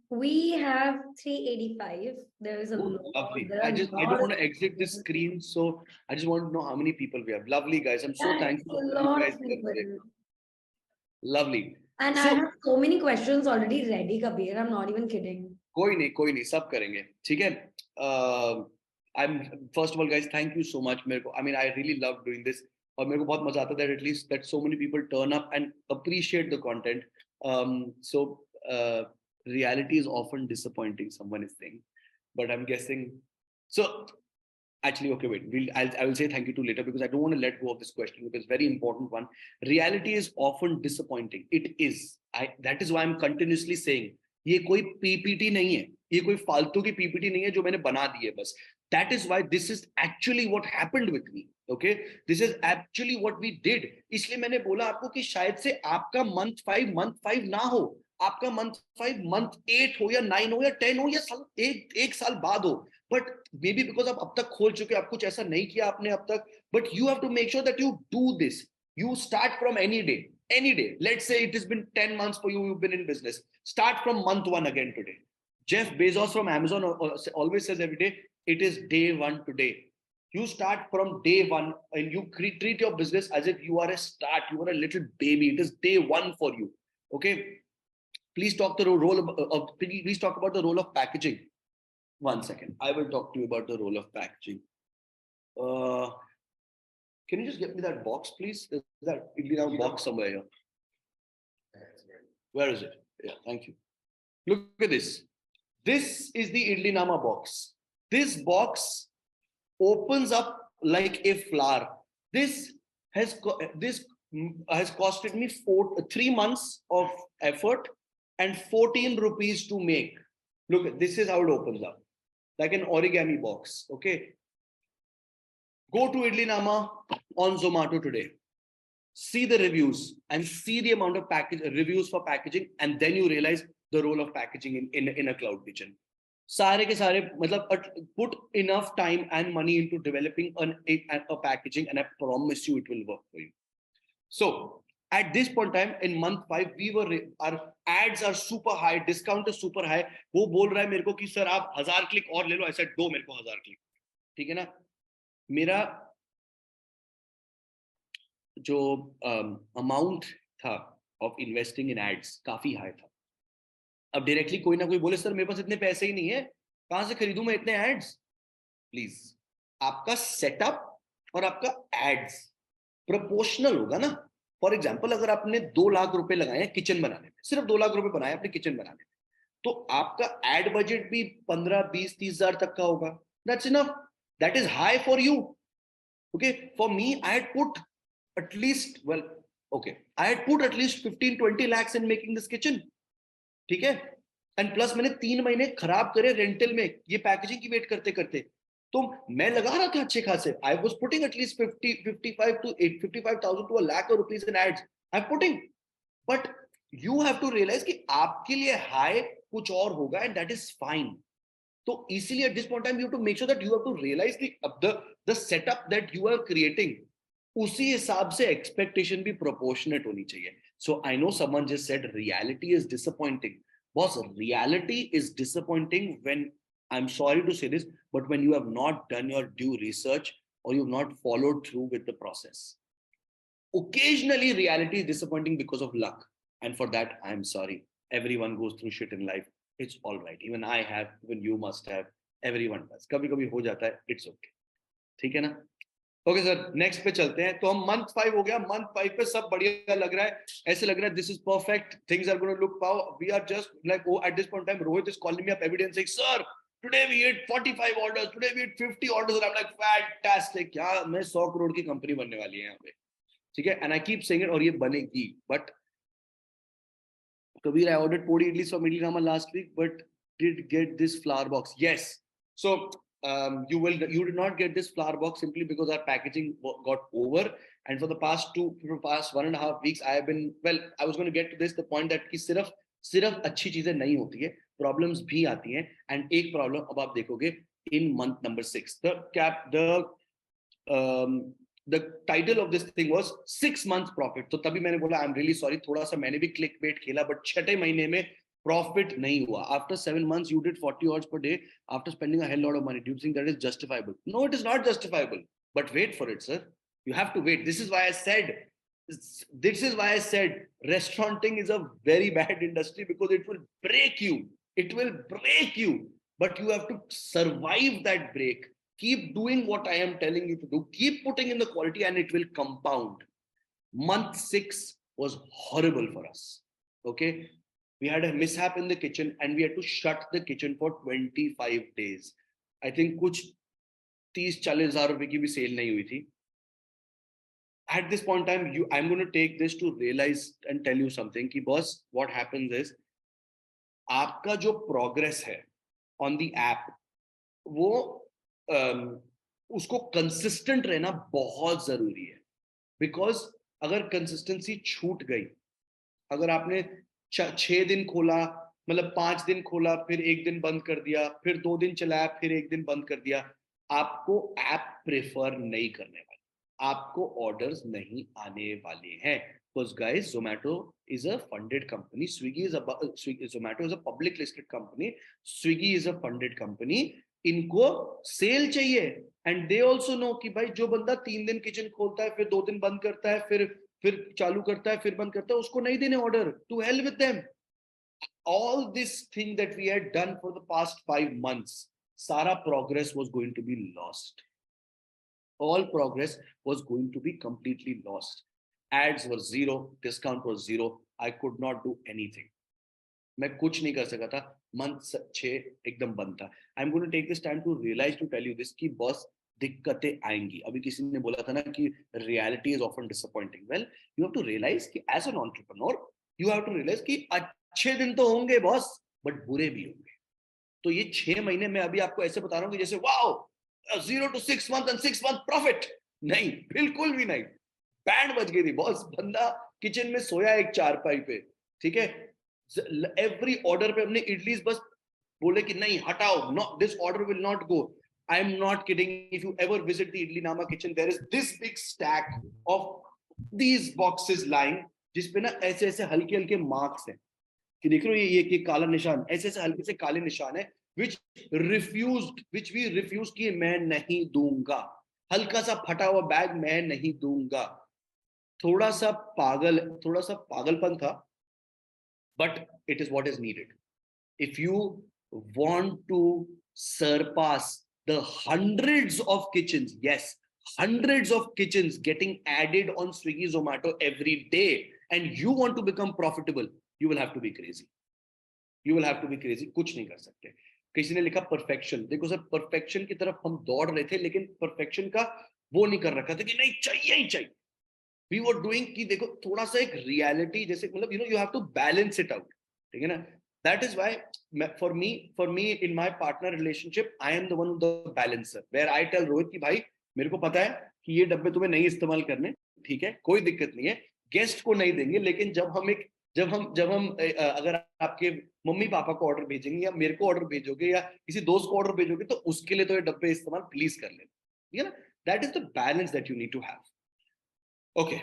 We have 385. There is a lot. Lovely. I don't want to exit this screen, so I just want to know how many people we have. Lovely guys. I'm so thankful. A lot of people. Lovely. And so, I have so many questions already ready, Kabir. I'm not even kidding. कोई नहीं, सब करेंगे. ठीक है. I'm first of all, guys, thank you so much. I mean, I really love doing this. और मेरे को बहुत मजा आता that at least that so many people turn up and appreciate the content. Reality is often disappointing, someone is saying, but I'm guessing. So actually, okay, wait, I will say thank you to later because I don't want to let go of this question because it's a very important one. Reality is often disappointing. It is. That is why I'm continuously saying, ये कोई PPT नहीं है, ये कोई फालतू की PPT नहीं है जो मैंने बना दी है बस. That is why this is actually what happened with me. Okay, this is actually what we did. इसलिए मैंने बोला आपको कि शायद से आपका month 5 ना हो, आपका month 5 month 8 हो या 9 हो या 10 हो या एक साल बाद हो. But maybe because आप अब तक खोल चुके, आप कुछ ऐसा नहीं किया आपने अब तक. But you have to make sure that you do this. You start from any day. Any day. Let's say it has been 10 months for you, you've been in business. Start from month 1 again today. Jeff Bezos from Amazon always says every day, it is day 1 today. You start from day 1 and you treat your business as if you are a start. You are a little baby. It is day 1 for you. Okay. Please talk please talk about the role of packaging. 1 second. I will talk to you about the role of packaging. Can you just get me that box, please? There's that box somewhere here. Where is it? Yeah, thank you. Look at this. This is the Idli Nama box. This box opens up like a flower. This has costed me 3 months of effort and 14 rupees to make. Look, this is how it opens up, like an origami box. Okay, go to Idli Nama on Zomato today. See the reviews and see the amount of package reviews for packaging, and then you realize the role of packaging in a cloud kitchen. सारे के सारे मतलब put enough time and money into developing a packaging, and I promise you it will work for you. So at this point in time in month 5 our ads are super high, discount is super high. वो बोल रहा है मेरे को कि sir आप 1000 click और ले लो. I said दो मेरे को 1000 क्लिक. ठीक है ना. मेरा जो अमाउंट था ऑफ इन्वेस्टिंग इन एड्स काफी हाई था. अब डायरेक्टली कोई ना कोई बोले सर मेरे पास इतने पैसे ही नहीं है, कहां से खरीदूं मैं इतने एड्स. प्लीज आपका सेटअप और आपका एड्स प्रोपोर्शनल होगा ना. फॉर एग्जांपल अगर आपने 2 लाख रुपए लगाए हैं किचन बनाने में, सिर्फ 2 लाख रुपए बनाए अपने किचन बनाने में, तो आपका एड बजट भी 15, 20, 30 हजार तक का होगा. That's enough. That is high for you. Okay, for me I had put at least, well, okay, I had put at least 15-20 lakhs in making this kitchen. ठीक है. एंड प्लस मैंने 3 महीने खराब करे रेंटल में ये पैकेजिंग की wait करते करते. तो मैं लगा रहा था अच्छे खासे. I was putting at least 55,000 to a lakh rupees in ads. I'm putting, but you have to realize कि आपके लिए हाई कुछ और होगा, and that is fine. तो इसीलिए at this point in time you have to make sure that you have to realize the setup that you are creating, उसी हिसाब से एक्सपेक्टेशन भी प्रोपोर्शनेट होनी चाहिए. So I know someone just said reality is disappointing. Boss, reality is disappointing when, I am sorry to say this, but when you have not done your due research or you've not followed through with the process. Occasionally reality is disappointing because of luck, and for that I am sorry. Everyone goes through shit in life. It's all right. Even I have, even you must have, everyone does. कभी कभी हो जाता है, it's okay. ठीक है ना. Okay sir, next पे चलते हैं. तो हम मंथ 5 हो गया. मंथ 5 पे सब बढ़िया लग रहा है, ऐसे लग रहा है this is perfect, things are going to look पाओ. We are just like, oh, at this point in time Rohit is calling me up every day and saying, sir, today we hit 45 orders, today we hit 50 orders. I'm like, fantastic. क्या मैं 100 crore की company बनने वाली है यहाँ पे. ठीक है. And I keep saying it, और ये बनेगी. But Kabir, I ordered 40 idlis from Idli Rama last week, but did get this flower box. Yes. So you did not get this flower box simply because our packaging got over, and for the past 1.5 weeks I have been, well, I was going to get to this, the point that कि सिर्फ अच्छी चीजें नहीं होती है, problems भी आती हैं. एंड एक प्रॉब्लम अब आप देखोगे in month number 6, the title of this thing was 6 months profit. तो तभी मैंने बोला आई एम रियली सॉरी, थोड़ा सा मैंने भी क्लिक बेट खेला, बट 6 महीने में profit nahi hua. After 7 months you did 40 orders per day after spending a hell lot of money. Do you think that is justifiable? No, it is not justifiable. But wait for it, sir. You have to wait. This is why I said restauranting is a very bad industry, because it will break you. It will break you. But you have to survive that break. Keep doing what I am telling you to do. Keep putting in the quality and it will compound. Month 6 was horrible for us. Okay. We had a mishap in the kitchen and we had to shut the kitchen for 25 days. I think कुछ 30-40 हजार रुपए की भी cell नहीं हुई थी. At this point in time, I'm going to take this to realize and tell you something कि boss, what happens is आपका जो progress है on the app, वो उसको consistent रहना बहुत जरूरी है. Because अगर consistency छूट गई, अगर आपने 6 दिन खोला, मतलब 5 दिन खोला, फिर 1 दिन बंद कर दिया, फिर 2 दिन चलाया, फिर 1 दिन बंद कर दिया, आपको ऐप प्रेफर नहीं करने वाले, आपको ऑर्डर्स नहीं आने वाले हैं. Because guys, Zomato is a funded company, Zomato is a public listed company, Swiggy is a funded company. इनको सेल चाहिए, एंड दे ऑल्सो नो कि भाई जो बंदा 3 दिन किचन खोलता है, फिर 2 दिन बंद करता है, फिर चालू करता है, फिर बंद करता है, उसको नहीं देने order. To hell with them. All this thing that we had done for the past 5 months, सारा progress was going to be lost. All progress was going to be completely lost. Ads were zero, discount was zero. I could not do anything. मैं कुछ नहीं कर सका था. Month 6 एकदम बंद था. I am going to take this time to realize, to tell you this कि बॉस दिक्कतें आएंगी. अभी किसी ने बोला था ना कि reality is often disappointing. Well, you have to realize कि as an entrepreneur you have to realize कि अच्छे दिन तो होंगे बॉस, बट बुरे भी होंगे। तो ये 6 महीने में अभी आपको ऐसे बता रहा हूँ कि जैसे wow 0 to 6 months and 6 month profit, नहीं, बिल्कुल भी नहीं। बैंड बज गई थी बॉस, बंदा किचन में सोया एक चारपाई पे, ठीक है। एवरी ऑर्डर पे हमने इडलीज बस बोले कि नहीं हटाओ, not this order will not go. I am not kidding, if you ever visit the Idli Nama kitchen, there is this big stack of these boxes lying, जिसपे ना ऐसे ऐसे हल्के हल्के मार्क्स हैं कि देख रहे हो, ये काला निशान, ऐसे ऐसे हल्के से काले निशान है, विच विच वी रिफ्यूज कि मैं नहीं दूंगा, हल्का सा फटा हुआ बैग मैं नहीं दूंगा। थोड़ा सा पागलपन था, but it is what is needed. If you want to surpass the hundreds of kitchens, yes, hundreds of kitchens getting added on Swiggy, Zomato every day, and you want to become profitable, you will have to be crazy. You will have to be crazy. कुछ नहीं कर सकते। किसी ने लिखा perfection, देखो sir, perfection की तरफ हम दौड़ रहे थे, लेकिन परफेक्शन का वो नहीं कर रखा था कि नहीं चाहिए ही चाहिए। वी वर डूइंग कि देखो थोड़ा सा एक रियलिटी जैसे, मतलब you have to balance it out, ठीक है ना। That is why for me in my partner relationship, I am the one the balancer, where I tell Rohit कि भाई मेरे को पता है कि ये डब्बे तुम्हें नहीं इस्तेमाल करने, ठीक है, कोई दिक्कत नहीं है, गेस्ट को नहीं देंगे, लेकिन जब हम अगर आपके मम्मी पापा को ऑर्डर भेजेंगे या मेरे को ऑर्डर भेजोगे या किसी दोस्त को ऑर्डर भेजोगे, तो उसके लिए तो ये डब्बे इस्तेमाल प्लीज कर लेना, ठीक है ना। That is the balance that you need to have. Okay.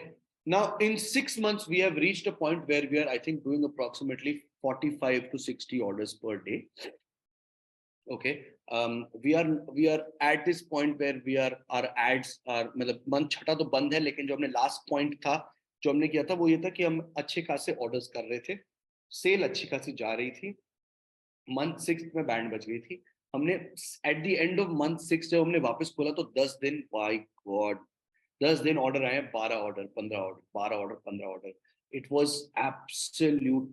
Now, in 6 months, we have reached a point where we are, I think, doing approximately 45 to 60 orders per day. Okay. We are at this point where our ads are, मतलब month छठा तो बंद है, लेकिन जो हमने last point था, जो हमने किया था, वो ये था कि हम अच्छे खासे orders कर रहे थे, सेल अच्छी खासी जा रही थी, मंथ 6 में बैंड बज गई थी। हमने at the end of month 6 जब हमने वापस खोला तो 10 दिन, बाय गॉड, 10 दिन ऑर्डर आए, 12 order, 15 order, 12 order, 15 order. It was absolute,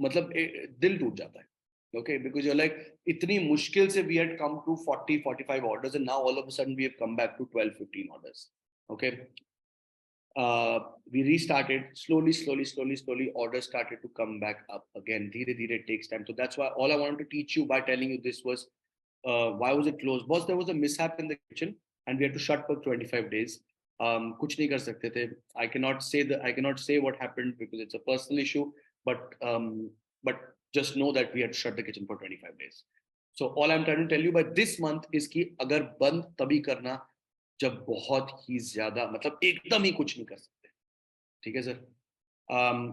मतलब दिल टूट जाता है। Okay, because you're like, इतनी मुश्किल से we had come to 40-45 orders, and now all of a sudden we have come back to 12-15 orders. Okay. We restarted slowly, orders started to come back up again. Dheere dheere, it takes time. So that's why all I wanted to teach you by telling you this was, why was it closed? Boss, there was a mishap in the kitchen and we had to shut for 25 days. कुछ नहीं कर सकते थे. I cannot say what happened because it's a personal issue, but just know that we had to shut the kitchen for 25 days. So all I'm trying to tell you by this month is कि अगर बंद तभी करना जब बहुत ही ज्यादा, मतलब एकदम ही कुछ नहीं कर सकते, ठीक है सर।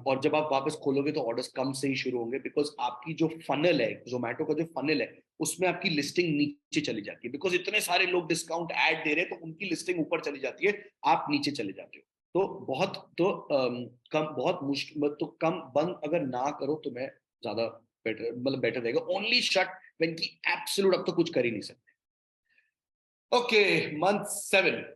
और जब आप वापस खोलोगे तो ऑर्डर्स कम से ही शुरू होंगे, बिकॉज आपकी जो फनल है, जोमेटो का जो फनल है, उसमें आपकी लिस्टिंग नीचे चली जाती है, बिकॉज इतने सारे लोग डिस्काउंट ऐड दे रहे हैं, तो उनकी लिस्टिंग ऊपर चली जाती है, आप नीचे चले जाते हो। बहुत मुश्किल, तो कम बंद अगर ना करो तो मैं ज्यादा बेटर रहेगा। ओनली शट व्हेन की एब्सोल्यूट अब तो कुछ कर ही नहीं सकते। Okay, month 7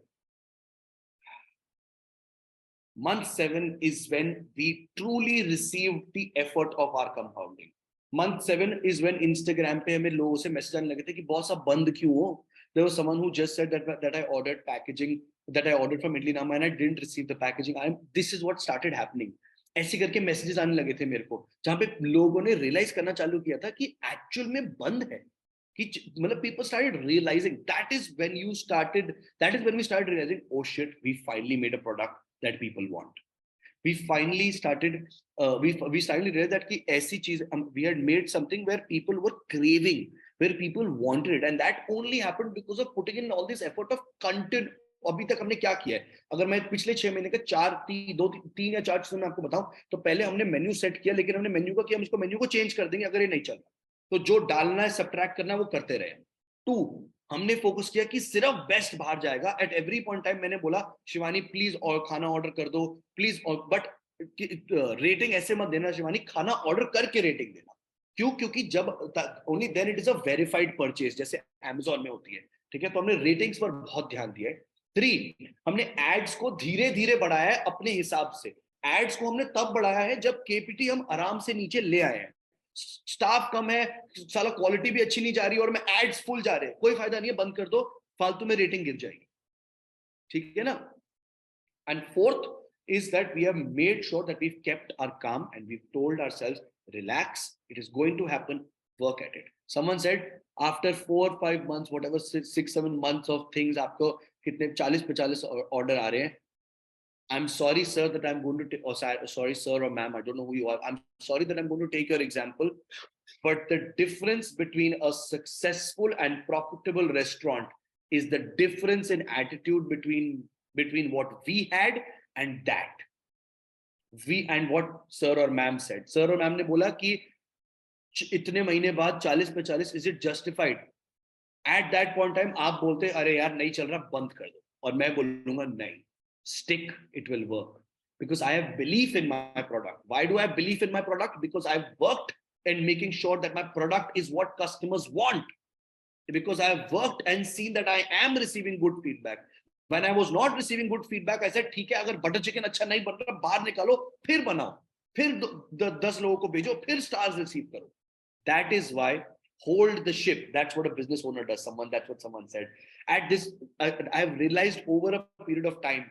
is when we truly received the effort of our compounding. Month 7 is when Instagram पे हमें लोगों से मैसेज आने लगे थे कि बॉस आप बंद क्यों हो? There was someone who just said that I ordered packaging, that I ordered from Idli Nama and I didn't receive the packaging. This is what started happening. ऐसे करके मैसेजेस आने लगे थे मेरे को, जहाँ पे लोगों ने रियलाइज करना चालू किया था कि एक्चुअल में बंद है, कि मतलब people started realizing, that is when we started realizing, oh shit, we finally made a product that people want. We finally started we finally realized that कि ऐसी चीज, we had made something where people were craving, where people wanted it, and that only happened because of putting in all this effort of content. अभी तक हमने क्या किया है? अगर मैं पिछले 6 महीने का 3 या 4 चीजों में आपको बताऊं, तो पहले हमने मेन्यू सेट किया, लेकिन हमने मेन्यू का किया, हम इसको मेन्यू को चेंज कर देंगे अगर ये नहीं चल रहा, तो जो डालना है, सब्ट्रैक्ट करना है, वो करते रहे। 2, हमने फोकस किया कि सिर्फ बेस्ट बाहर जाएगा। एट एवरी पॉइंट टाइम मैंने बोला, शिवानी प्लीज और खाना ऑर्डर कर दो प्लीज, और बट रेटिंग ऐसे मत देना शिवानी, खाना ऑर्डर करके रेटिंग देना। क्यों? क्योंकि जब only then it is a verified purchase, जैसे अमेज़न में होती है, ठीक है। तो हमने रेटिंग्स पर बहुत ध्यान दिया है। 3, हमने एड्स को धीरे धीरे बढ़ाया है अपने हिसाब से। एड्स को हमने तब बढ़ाया है जब केपीटी हम आराम से नीचे ले आए हैं, स्टाफ कम है, साला क्वालिटी भी अच्छी नहीं जा रही और मैं एड्स फुल जा रहे हैं, कोई फायदा नहीं है, बंद कर दो, फालतू में रेटिंग गिर जाएगी, ठीक है ना। And 4th is that we have made sure that we've kept our calm and we've told ourselves relax. It is going to happen. Work at it. Someone said after 4 5 months, whatever 6 7 months of things, आपको कितने 40 45 order आ रहे हैं. I'm sorry, sir, that I'm going to take, or sorry, sir or ma'am, I don't know who you are. I'm sorry that I'm going to take your example. But the difference between a successful and profitable restaurant is the difference in attitude between what we had and that. We and what sir or ma'am said. Sir or ma'am ने बोला कि इतने महीने बाद 40 पे 40 is it justified? At that point time आप बोलते अरे यार नहीं चल रहा बंद कर दो और मैं बोलूंगा नहीं stick it will work because I have belief in my product. Why do I have belief in my product? Because I've worked in making sure that my product is what customers want, because I have worked and seen that I am receiving good feedback. When I was not receiving good feedback, I said ठीक है अगर butter chicken अच्छा नहीं बन रहा बाहर निकालो फिर बनाओ फिर 10 लोगों को भेजो फिर स्टार्स रिसीव करो. That is why hold the ship. That's what a business owner does. That's what someone said. At this, I've realized over a period of time,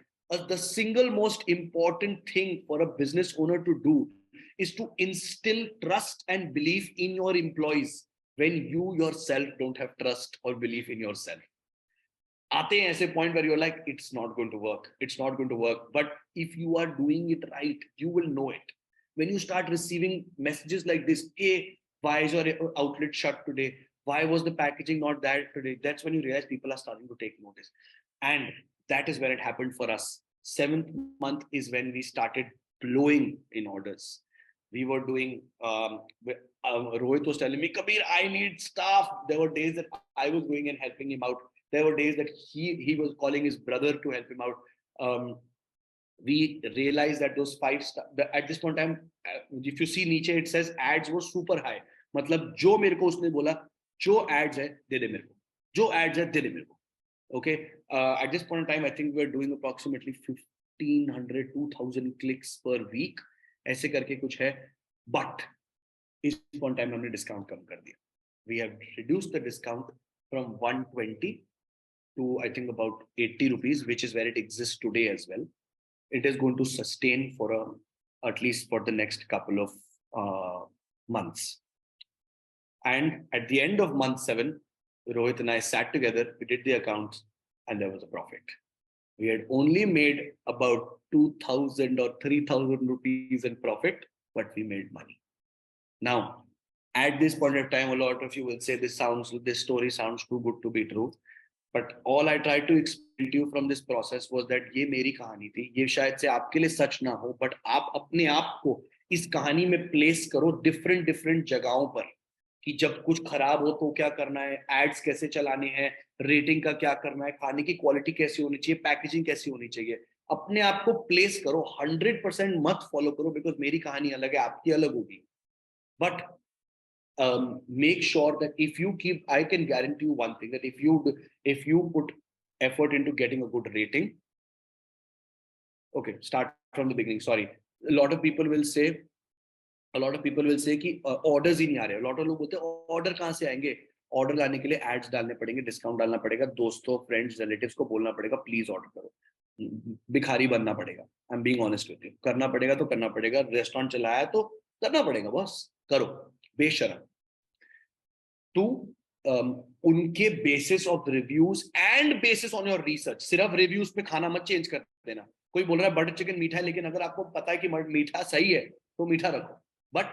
the single most important thing for a business owner to do is to instill trust and belief in your employees when you yourself don't have trust or belief in yourself. आते हैं ऐसे point where you're like, it's not going to work. It's not going to work. But if you are doing it right, you will know it. When you start receiving messages like this, hey, why is your outlet shut today? Why was the packaging not there today? That's when you realize people are starting to take notice. And that is where it happened for us. 7th month is when we started blowing in orders. We were doing, Rohit was telling me, Kabir, I need staff. There were days that I was going and helping him out. There were days that he was calling his brother to help him out. We realized that those 5 stars, at this point in time, if you see niche, it says ads were super high. मतलब जो मेरे को उसने बोला जो ads है दे दे मेरे को, जो ads है दे दे मेरे को. Okay, at this point in time, I think we're doing approximately 1500 2000 clicks per week. ऐसे करके कुछ है. But इस point time हमने discount कम कर दिया. We have reduced the discount from 120 to I think about 80 rupees, which is where it exists today as well. It is going to sustain for at least for the next couple of months. And at the end of month 7, Rohit and I sat together, we did the accounts, and there was a profit. We had only made about 2,000 or 3,000 rupees in profit, but we made money. Now, at this point of time, a lot of you will say this story sounds too good to be true. But all I tried to explain to you from this process was that ये मेरी कहानी थी. ये शायद से आपके लिए सच ना हो, but आप अपने आप को इस कहानी में प्लेस करो different जगहों पर कि जब कुछ खराब हो तो क्या करना है, एड्स कैसे चलाने हैं, रेटिंग का क्या करना है, खाने की क्वालिटी कैसी होनी चाहिए, पैकेजिंग कैसी होनी चाहिए. अपने आप को प्लेस करो. 100% मत फॉलो करो बिकॉज मेरी कहानी अलग है, आपकी अलग होगी. But make sure that if you keep, I can guarantee you one thing, that if you put effort into getting a good rating, okay, start from the beginning. Sorry, a lot of people will say कि orders ही नहीं आ रहे. A lot of लोग बोलते हैं order कहाँ से आएंगे? Order लाने के लिए ads डालने पड़ेंगे, discount डालना पड़ेगा, दोस्तों, friends, relatives को बोलना पड़ेगा, please order करो. भिखारी बनना पड़ेगा. I'm being honest with you. करना पड़ेगा तो करना पड़ेगा. Restaurant चलाया तो करना पड़ेगा बॉस. करो बेशरम. To उनके basis of reviews and bases on your research. सिर्फ रिव्यूज पे खाना मत चेंज कर देना. कोई बोल रहा है बटर चिकन मीठा है, लेकिन अगर आपको पता है कि मीठा सही है तो मीठा रखो. But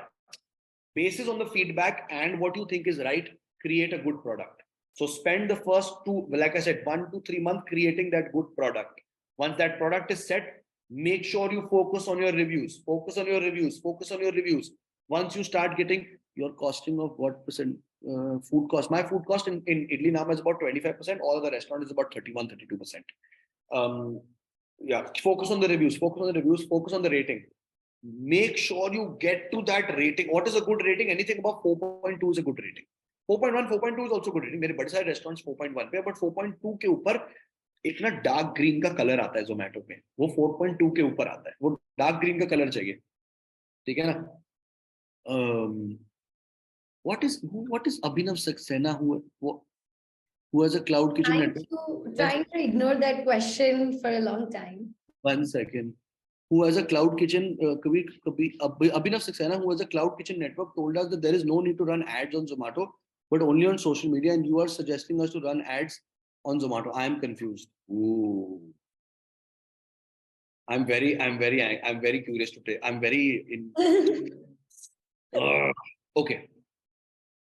basis on the feedback and what you think is right, create a good product. So spend the first 2, like I said, 1 to 3 months creating that good product. Once that product is set, make sure you focus on your reviews. Focus on your reviews. Once you start getting your costing of what percent food cost. My food cost in Idli Nama is about 25%. All of the restaurant is about 31-32%. Yeah, focus on the reviews. Focus on the rating. Make sure you get to that rating. What is a good rating? Anything above 4.2 is a good rating. 4.1, 4.2 is also good rating. मेरे बड़े सारे restaurants 4.1 पे, but 4.2 के ऊपर एक ना dark green का colour आता है जोमेटो पे, वो 4.2 के ऊपर आता है. वो डार्क ग्रीन का कलर चाहिए, ठीक है ना. What is Abhinav Saxena who has a cloud kitchen network? Trying to ignore that question for a long time. 1 second. who has a cloud kitchen, Abhinav Saxena, who has a cloud kitchen network, told us that there is no need to run ads on Zomato, but only on social media, and you are suggesting us to run ads on Zomato. I am confused. Ooh. I'm very curious to play. I'm very in. Okay.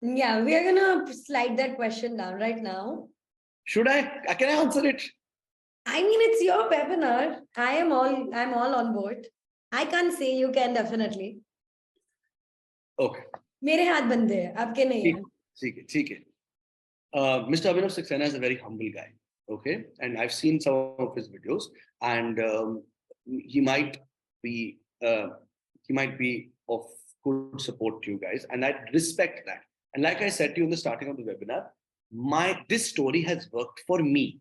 Yeah, we are gonna slide that question down right now. Should I? Can I answer it? I mean, it's your webinar. I'm all on board. I can't say you can definitely. Okay. मेरे हाथ बंधे हैं, आपके नहीं हैं. ठीक है. Mr. Abhinav Saxena is a very humble guy. Okay, and I've seen some of his videos, and he might be of good support to you guys, and I respect that. And like I said to you in the starting of the webinar, this story has worked for me.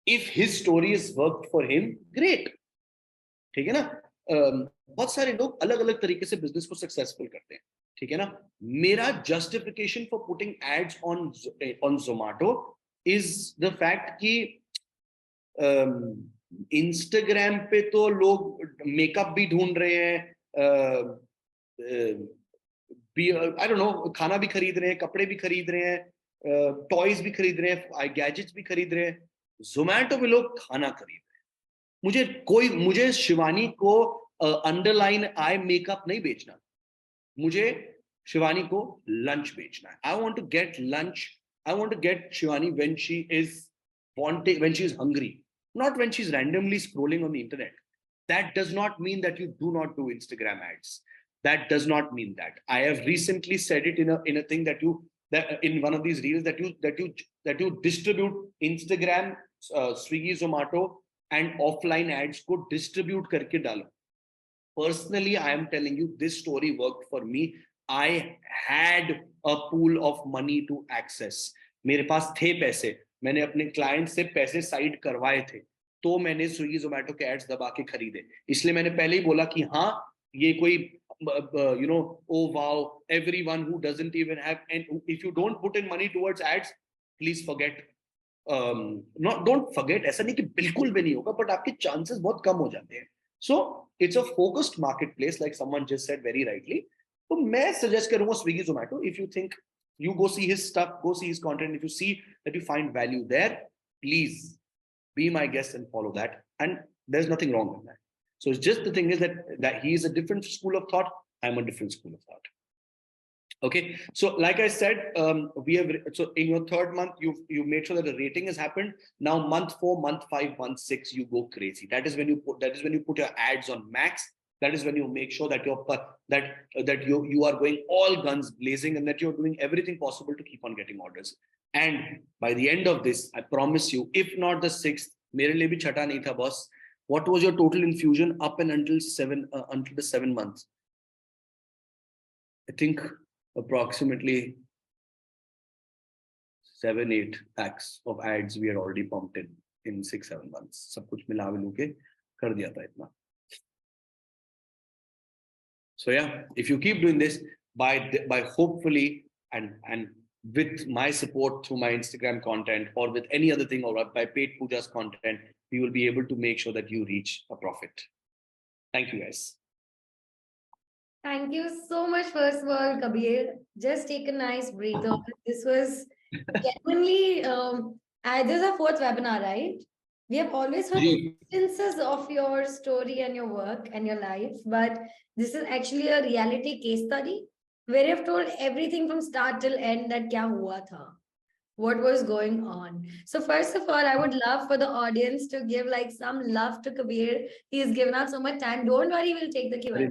If his story has worked for him, great. ठीक है ना? बहुत सारे लोग अलग अलग तरीके से बिजनेस को सक्सेसफुल करते हैं, ठीक है ना? मेरा justification for putting ads on Zomato is the fact कि Instagram पे तो लोग मेकअप भी ढूंढ रहे हैं, I don't know, खाना भी खरीद रहे हैं, कपड़े भी खरीद रहे हैं, टॉयज भी खरीद रहे हैं, गैजेट्स भी खरीद रहे हैं. Zomato पे लोग खाना खरीद रहे हैं. मुझे शिवानी को अंडरलाइन आई मेकअप नहीं बेचना, मुझे शिवानी को लंच बेचना है. I want to get lunch, I want to get Shivani when she is hungry, not when she's randomly scrolling on the internet. That does not mean that you do not do Instagram ads. That does not mean that. I have recently said it in a thing that in one of these reels that you distribute Instagram, Swiggy, Zomato and offline ads को distribute करके डालो. Personally, I am telling you, this story worked for me. I had a pool of money to access. मेरे पास थे पैसे, मैंने अपने client से पैसे साइड करवाए थे, तो मैंने स्विगी जोमेटो के एड्स दबा के खरीदे. इसलिए मैंने पहले ही बोला कि हाँ, ये कोई oh wow, everyone who doesn't even have, and if you don't put in money towards ads, please forget. Don't forget, ऐसा नहीं कि बिल्कुल भी नहीं होगा, but आपके chances बहुत कम हो जाते हैं. So it's a focused marketplace, like someone just said very rightly. तो मैं suggest करूँगा Swiggy Zomato. If you think you go see his stuff, go see his content. If you see that you find value there, please be my guest and follow that. And there's nothing wrong with that. So it's just the thing is that he is a different school of thought. I'm a different school of thought. Okay, so like I said, so in your third month, you made sure that the rating has happened. Now month 4, month 5, month 6, you go crazy. That is when you put your ads on max. That is when you make sure that you are going all guns blazing and that you're doing everything possible to keep on getting orders. And by the end of this, I promise you, if not the 6th, मेरे लिए भी छठा नहीं था boss. What was your total infusion up and until the 7 months? I think approximately 7-8 packs of ads we had already pumped in 6-7 months. सब कुछ मिला के कर दिया था इतना. So yeah, if you keep doing this, by hopefully and with my support through my Instagram content or with any other thing or by paid Pooja's content, we will be able to make sure that you reach a profit. Thank you guys. Thank you so much, first of all, Kabir. Just take a nice breather. This was genuinely, this is our 4th webinar, right? We have always heard instances of your story and your work and your life, but this is actually a reality case study where you've told everything from start till end that kya hua tha, what was going on. So first of all, I would love for the audience to give like some love to Kabir. He's given us so much time. Don't worry, we'll take the Q&A.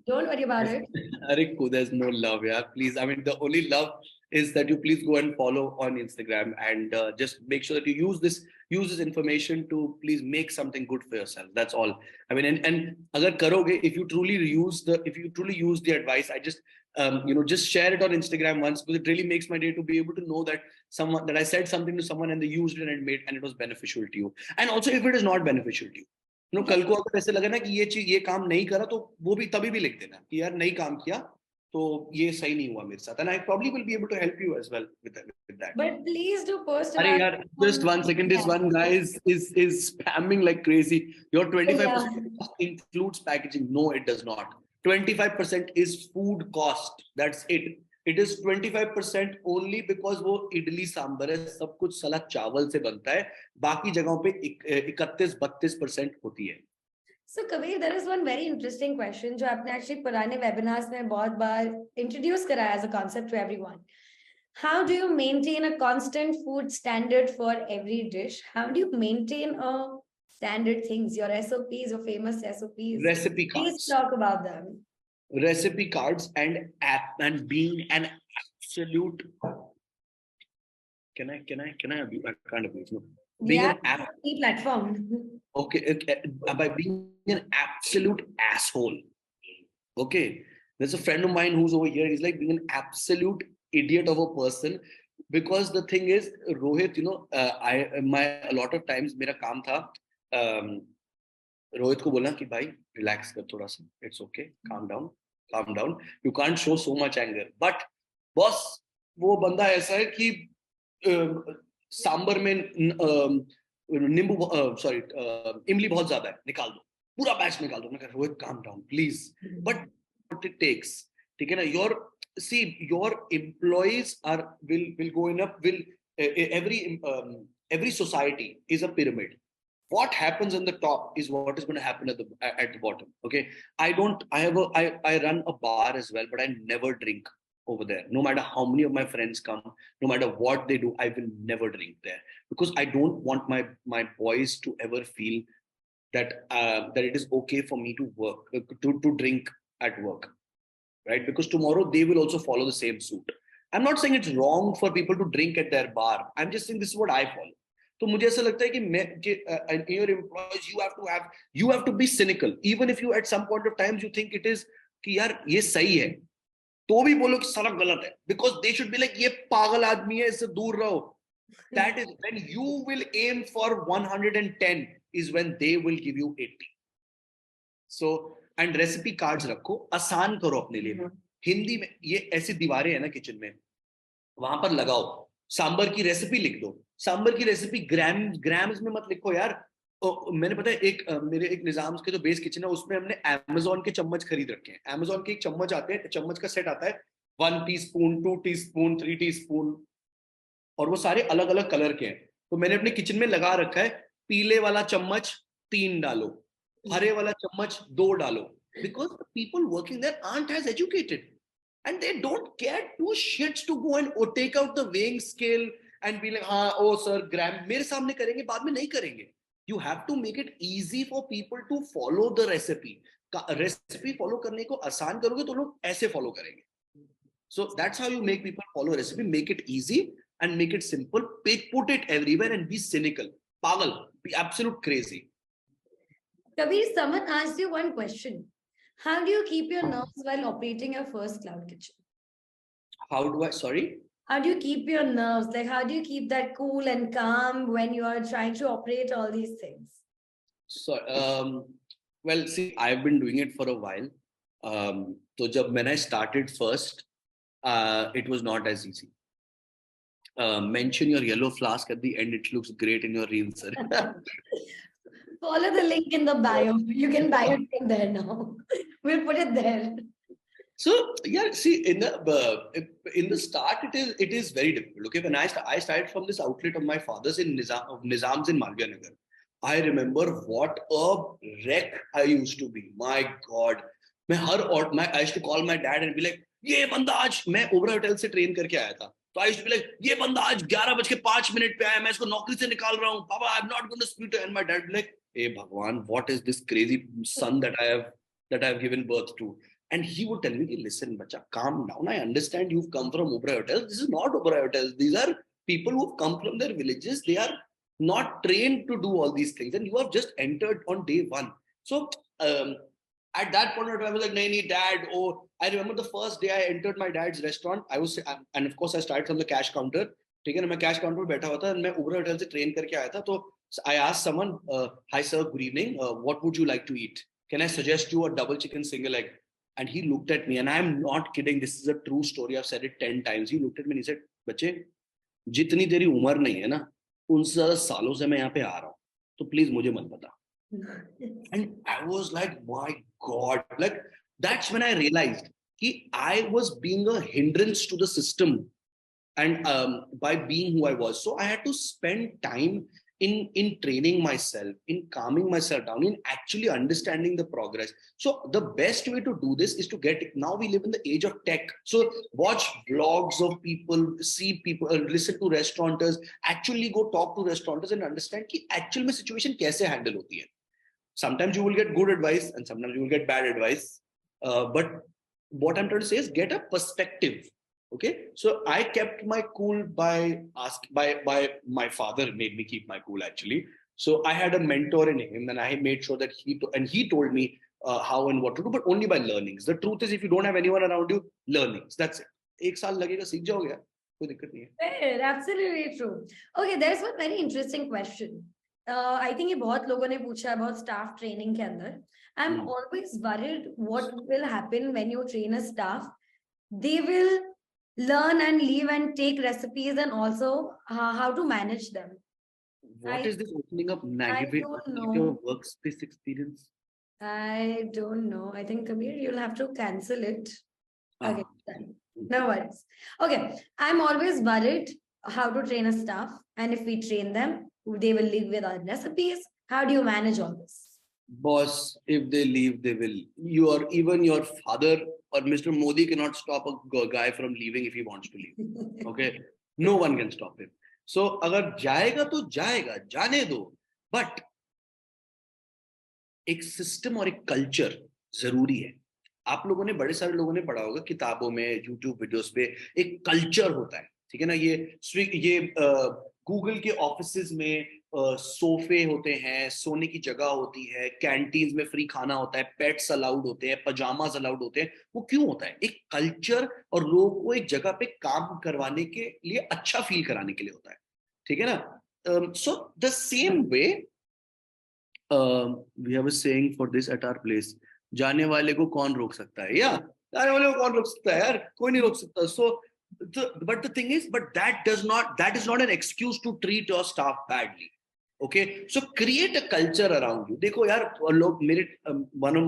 Don't worry about it. Ariku, there's no love, yeah. Please, I mean, the only love is that you please go and follow on Instagram and just make sure that you use this information to please make something good for yourself. That's all. I mean, and agar karoge, if you truly use the advice, I just just share it on Instagram once, because it really makes my day to be able to know that I said something to someone and they used it and it was beneficial to you. And also if it is not beneficial to you, कल को अगर ऐसे लगे ना कि ये काम नहीं करा, तो वो भी तभी भी लिख देना कि यार नहीं काम किया, तो ये सही नहीं हुआ मेरे साथ, and I probably will be able to help you as well with that. But please do post अरे about यार, it just on 1 second, this Instagram. one guy is spamming like crazy. Your So, yeah. 25% cost includes packaging. No, it does not. 25% is food cost. That's it. It is 25% only because वो इडली सांभर है, सब कुछ साला चावल से बनता है, बाकी जगहों पे 31-32% होती है. So Kabir, there is one very interesting question जो आपने actually पुराने webinars में बहुत बार introduce करा as a concept to everyone. How do you maintain a constant food standard for every dish? How do you maintain a standard things, your SOPs, your famous SOPs? Recipe Please cards. talk about them. Recipe cards and being an absolute. Can I abuse? I can't abuse. No. Being Yeah, an app. platform. Okay, by being an absolute asshole. Okay, there's a friend of mine who's over here. He's like being an absolute idiot of a person, because the thing is, Rohit, a lot of times मेरा काम था रोहित को बोलना कि भाई relax कर थोड़ा सा, it's okay, calm down, you can't show so much anger. But boss वो बंदा ऐसा है कि सांबर में नींबू सॉरी इमली बहुत ज्यादा है, निकाल दो, पूरा बैच निकाल दो. मैं कह Rohit calm down please, but what it takes, ठीक है ना. Your employees are will go in up, will every society is a pyramid. What happens on the top is what is going to happen at the bottom. Okay, I run a bar as well, but I never drink over there. No matter how many of my friends come, no matter what they do, I will never drink there, because I don't want my boys to ever feel that that it is okay for me to work to drink at work, right? Because tomorrow they will also follow the same suit. I'm not saying it's wrong for people to drink at their bar. I'm just saying this is what I follow. तो मुझे ऐसा लगता है कि your employees, you have to be cynical, even if you at some point of times you think it is कि यार ये सही है, तो भी बोलो कि सारा गलत है, because they should be like ये पागल आदमी है, इससे दूर रहो. That is when you will aim for 110 is when they will give you 80. So and recipe cards रखो, आसान करो अपने लिए. हिंदी में ये ऐसी दीवारें है ना किचन में, वहां पर लगाओ, सांबर की रेसिपी लिख दो. सांबर की रेसिपी ग्राम्स में मत लिखो यार. मैंने पता है मेरे एक निजाम के जो बेस किचन है उसमें हमने अमेज़न के चम्मच खरीद रखे हैं. अमेज़न के एक चम्मच आते हैं, चम्मच का सेट आता है, 1 टीस्पून, 2 टीस्पून, 3 टीस्पून, और वो सारे अलग अलग कलर के हैं. तो मैंने अपने किचन में लगा रखा है, पीले वाला चम्मच 3 डालो, हरे वाला चम्मच 2 डालो, because the people working there aren't as educated and they don't care 2 shits to go and take out the weighing scale and be like, हाँ oh sir gram मेरे सामने करेंगे, बाद में नहीं करेंगे. You have to make it easy for people to follow the recipe. Recipe follow करने को आसान करोगे तो लोग ऐसे फॉलो करेंगे. So that's how you make people follow a recipe. Make it easy and make it simple. Put it everywhere and be cynical. Pagal, be absolute crazy. Kabir, someone asked you one question. How do you keep your nerves while operating your first cloud kitchen? How do I, sorry? How do you keep your nerves? Like, how do you keep that cool and calm when you are trying to operate all these things? So, well, see, I've been doing it for a while. So when I started first, it was not as easy. Mention your yellow flask at the end. It looks great in your reels, sir. Follow the link in the bio. You can buy it from there now. We'll put it there. So yeah, see, in the start, it is very difficult. Okay, when I started from this outlet of my father's in Nizam's in Malviya Nagar. I remember what a wreck I used to be. My God, I used to call my dad and be like, ये बंदा आज, मैं Obra hotel से train करके आया था, तो I used to be like, ये बंदा आज 11:05 पे आया, मैं इसको नौकरी से निकाल रहा हूँ, पापा, I'm not going to speak to. And my dad be like, hey Bhagwan, what is this crazy son that I have given birth to? And he would tell me, listen, bacha, calm down. I understand you've come from Oberoi Hotels. This is not Oberoi Hotels. These are people who've come from their villages. They are not trained to do all these things. And you have just entered on day one. So at that point, I was like, nahi, dad. Oh, I remember the first day I entered my dad's restaurant. And of course, I started from the cash counter. ठीक है ना, मैं cash counter पे बैठा हुआ था, मैं Oberoi Hotel से train करके आया था. तो I asked someone, hi sir, good evening. What would you like to eat? Can I suggest you a double chicken single egg? And he looked at me, and I am not kidding, this is a true story, I've said it 10 times. He looked at me and he said, बच्चे, जितनी तेरी उम्र नहीं है ना, उनसे ज़्यादा सालों से मैं यहाँ पे आ रहा हूँ, तो प्लीज मुझे मत बता. And I was like, my God, like that's when I realized that I was being a hindrance to the system, and by being who I was. So I had to spend time in training myself, in calming myself down, in actually understanding the progress. So the best way to do this is to get, now we live in the age of tech. So watch vlogs of people, see people, listen to restaurateurs, actually go talk to restaurateurs and understand कि actual में situation कैसे handle होती है. Sometimes you will get good advice and sometimes you will get bad advice. But what I'm trying to say is get a perspective. Okay, so I kept my cool by my father made me keep my cool actually. So I had a mentor in him, and I made sure that he told me how and what to do, but only by learnings. The truth is, if you don't have anyone around you, learnings. That's it. एक साल लगेगा, सीख जाओगे यार, कोई दिक्कत नहीं है. Fair, absolutely true. Okay, there's one very interesting question. I think ये बहुत लोगों ने पूछा about staff training के अंदर. I'm always worried what will happen when you train a staff. They will learn and leave and take recipes, and also how to manage them. What is this opening up negative workspace experience? I don't know. I think, Kabir, you'll have to cancel it. Okay, done. No worries. Okay, I'm always worried how to train a staff, and if we train them, they will live with our recipes. How do you manage all this? Boss, if they leave, they will. Even your father or Mr. Modi cannot stop a guy from leaving if he wants to leave. Okay, no one can stop him. So, अगर जाएगा तो जाएगा, जाने दो. But एक system और एक culture जरूरी है. आप लोगों ने, बड़े सारे लोगों ने पढ़ा होगा किताबों में, यूट्यूब वीडियोस पे, एक कल्चर होता है, ठीक है ना. ये गूगल के ऑफिसेज में सोफे होते हैं, सोने की जगह होती है, कैंटीन में फ्री खाना होता है, पेट्स अलाउड होते हैं, पजामाज अलाउड होते हैं. वो क्यों होता है? एक कल्चर और लोगों को एक जगह पे काम करवाने के लिए, अच्छा फील कराने के लिए होता है, ठीक है ना. So the same way we have a saying for this at our place, जाने वाले को कौन रोक सकता है, या जाने वाले को कौन रोक सकता है यार, कोई नहीं रोक सकता. सो but the thing is, but that is not an excuse to treat your staff badly. Okay, so create a culture around you. देखो यार, लोग मेरे one of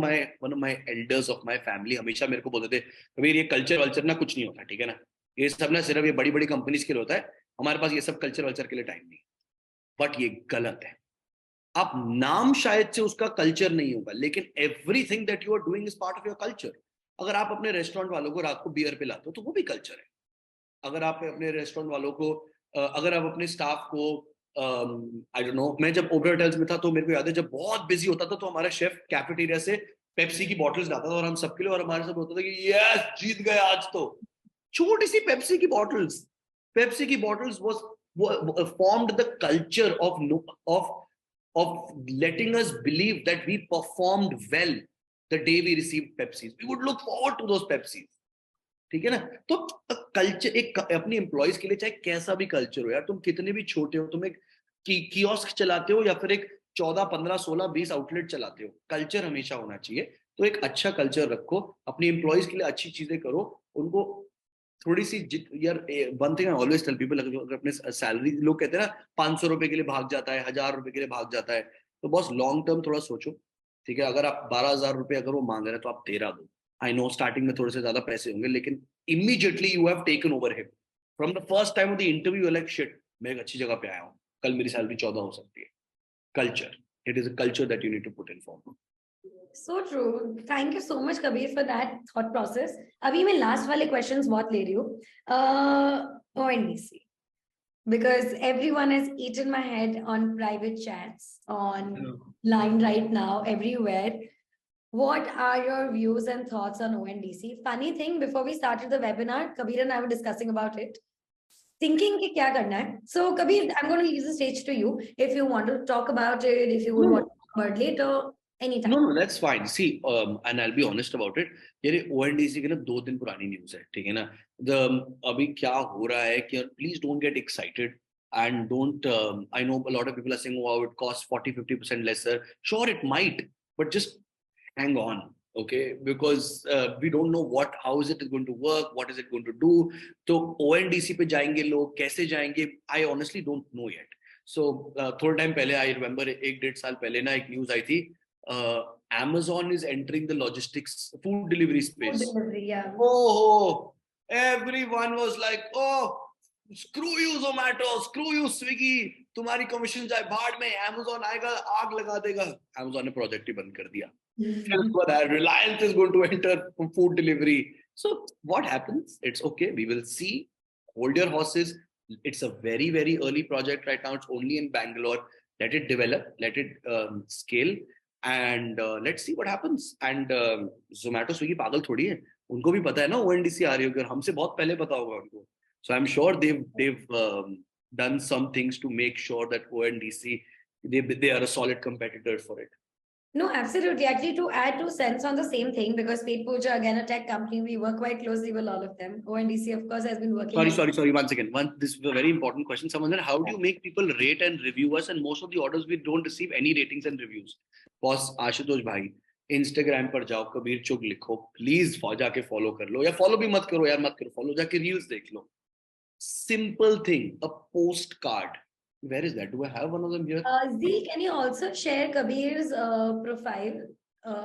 my elders of my family हमेशा मेरे को बोलते थे, कबीर ये कल्चर वल्चर ना कुछ नहीं होता, ठीक है ना, ये सब ना सिर्फ ये बड़ी बड़ी कंपनीज के लिए होता है, हमारे पास ये सब कल्चर वल्चर के लिए टाइम नहीं. बट ये गलत है. आप नाम शायद से उसका कल्चर नहीं होगा, लेकिन everything that you are doing is part of your culture. अगर आप अपने रेस्टोरेंट वालों को रात को बियर पिलाते हो तो वो भी कल्चर है. अगर आप अपने रेस्टोरेंट वालों को, अगर आप अपने स्टाफ को, आई डोंट नो, मैं जब ओबेरॉय होटल्स में था तो मेरे को याद है जब बहुत बिजी होता था तो हमारा शेफ कैफेटेरिया से पेप्सी की बॉटल्स लाता था और हम सबके लिए, और हमारे सब होता था कि यस जीत गए आज. तो छोटी सी पेप्सी की bottles was formed the culture of letting us believe that we performed well the day we received Pepsis. We would look forward to those Pepsis. ठीक है ना. तो कल्चर एक अपनी एम्प्लॉइज के लिए, चाहे कैसा भी कल्चर हो यार, तुम कितने भी छोटे हो, तुम एक कियोस्क चलाते हो या फिर एक 14, 15, 16, 20 आउटलेट चलाते हो, कल्चर हमेशा होना चाहिए. तो एक अच्छा कल्चर रखो, अपनी एम्प्लॉइज के लिए अच्छी चीजें करो, उनको थोड़ी सी यार. One thing I always tell people, अगर अपने सैलरी, लोग कहते हैं ना 500 रुपए के लिए भाग जाता है, 1000 रुपए के लिए भाग जाता है, तो बस लॉन्ग टर्म थोड़ा सोचो, ठीक है. अगर आप 12,000 रुपए अगर वो मांग रहे हैं तो आप 13 दो. आई नो स्टार्टिंग में थोड़े से ज्यादा पैसे होंगे, लेकिन immediately you have taken over him. From the first time of the interview like shit, मैं एक अच्छी जगह पे आया हूँ, कल मेरी सैलरी 14 हो सकती है. Culture, it is a culture that you need to put in form. So true. Thank you so much, Kabir, for that thought process. अभी मैं last वाले questions बहुत ले रही हूँ. ONDC, because everyone has eaten my head on private chats, online right now, everywhere. What are your views and thoughts on ONDC? Funny thing, before we started the webinar, Kabir and I were discussing about it, thinking कि क्या करना है. So Kabir, I'm going to leave the stage to you. If you want to talk about it, if you would want to talk about it later, anytime. No, that's fine. See, and I'll be honest about it. ये ONDC की ना 2 दिन पुरानी news है, ठीक है ना. अभी क्या हो रहा है कि please don't get excited and don't. I know a lot of people are saying, "Wow, it costs 40-50% lesser." Sure, it might, but just hang on. okay, because we don't know how is it going to work, what is it going to do. So ONDC पे जाएंगे लोग, कैसे जाएंगे? I honestly don't know yet. So थोड़ा time पहले I remember 1-1.5 साल पहले ना एक न्यूज आई थी, Amazon is entering the logistics food delivery Food space. delivery, yeah. Oh, everyone was like, oh, screw you Zomato, screw you Swiggy, तुम्हारी commission जाए भाड़ में, Amazon आएगा आग लगा देगा. Amazon ने प्रोजेक्ट ही बंद कर दिया. फिर उसके बाद Reliance is going to enter food delivery. So what happens? It's okay. We will see. Hold your horses. It's a very, very early project right now. It's only in Bangalore. Let it develop. Let it scale. And let's see what happens. And Zomato, Swiggy पागल थोड़ी है. उनको भी पता है ना ONDC आ रही होगी और हमसे बहुत पहले पता होगा उनको. So I'm sure they've done some things to make sure that ONDC they are a solid competitor for it. No, absolutely. Actually, to add 2 cents on the same thing, because Pete Puja, again, a tech company, we work quite closely with all of them. ONDC, of course, has been working. Sorry. Once again, this is a very important question. Someone said, how do you make people rate and review us? And most of the orders, we don't receive any ratings and reviews. Boss Ashutosh bhai, Instagram पर जाओ, कबीर चुग लिखो, please जाके follow कर लो, या follow भी मत करो यार, मत करो, follow जाके reels देख लो. Simple thing, a postcard. Where is that? Do I have one of them here? Z, can you also share Kabir's profile,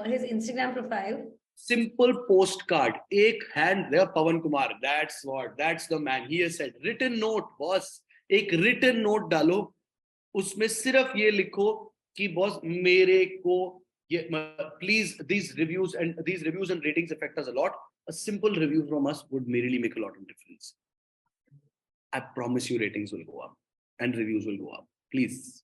his Instagram profile? Simple postcard. Ek hand there, Pawan Kumar. That's the man. He has said, written note, boss. एक written note डालो, उसमें सिर्फ ये लिखो कि boss मेरे को ये please these reviews and ratings affect us a lot. A simple review from us would really make a lot of difference. I promise you ratings will go up and reviews will go up. Please.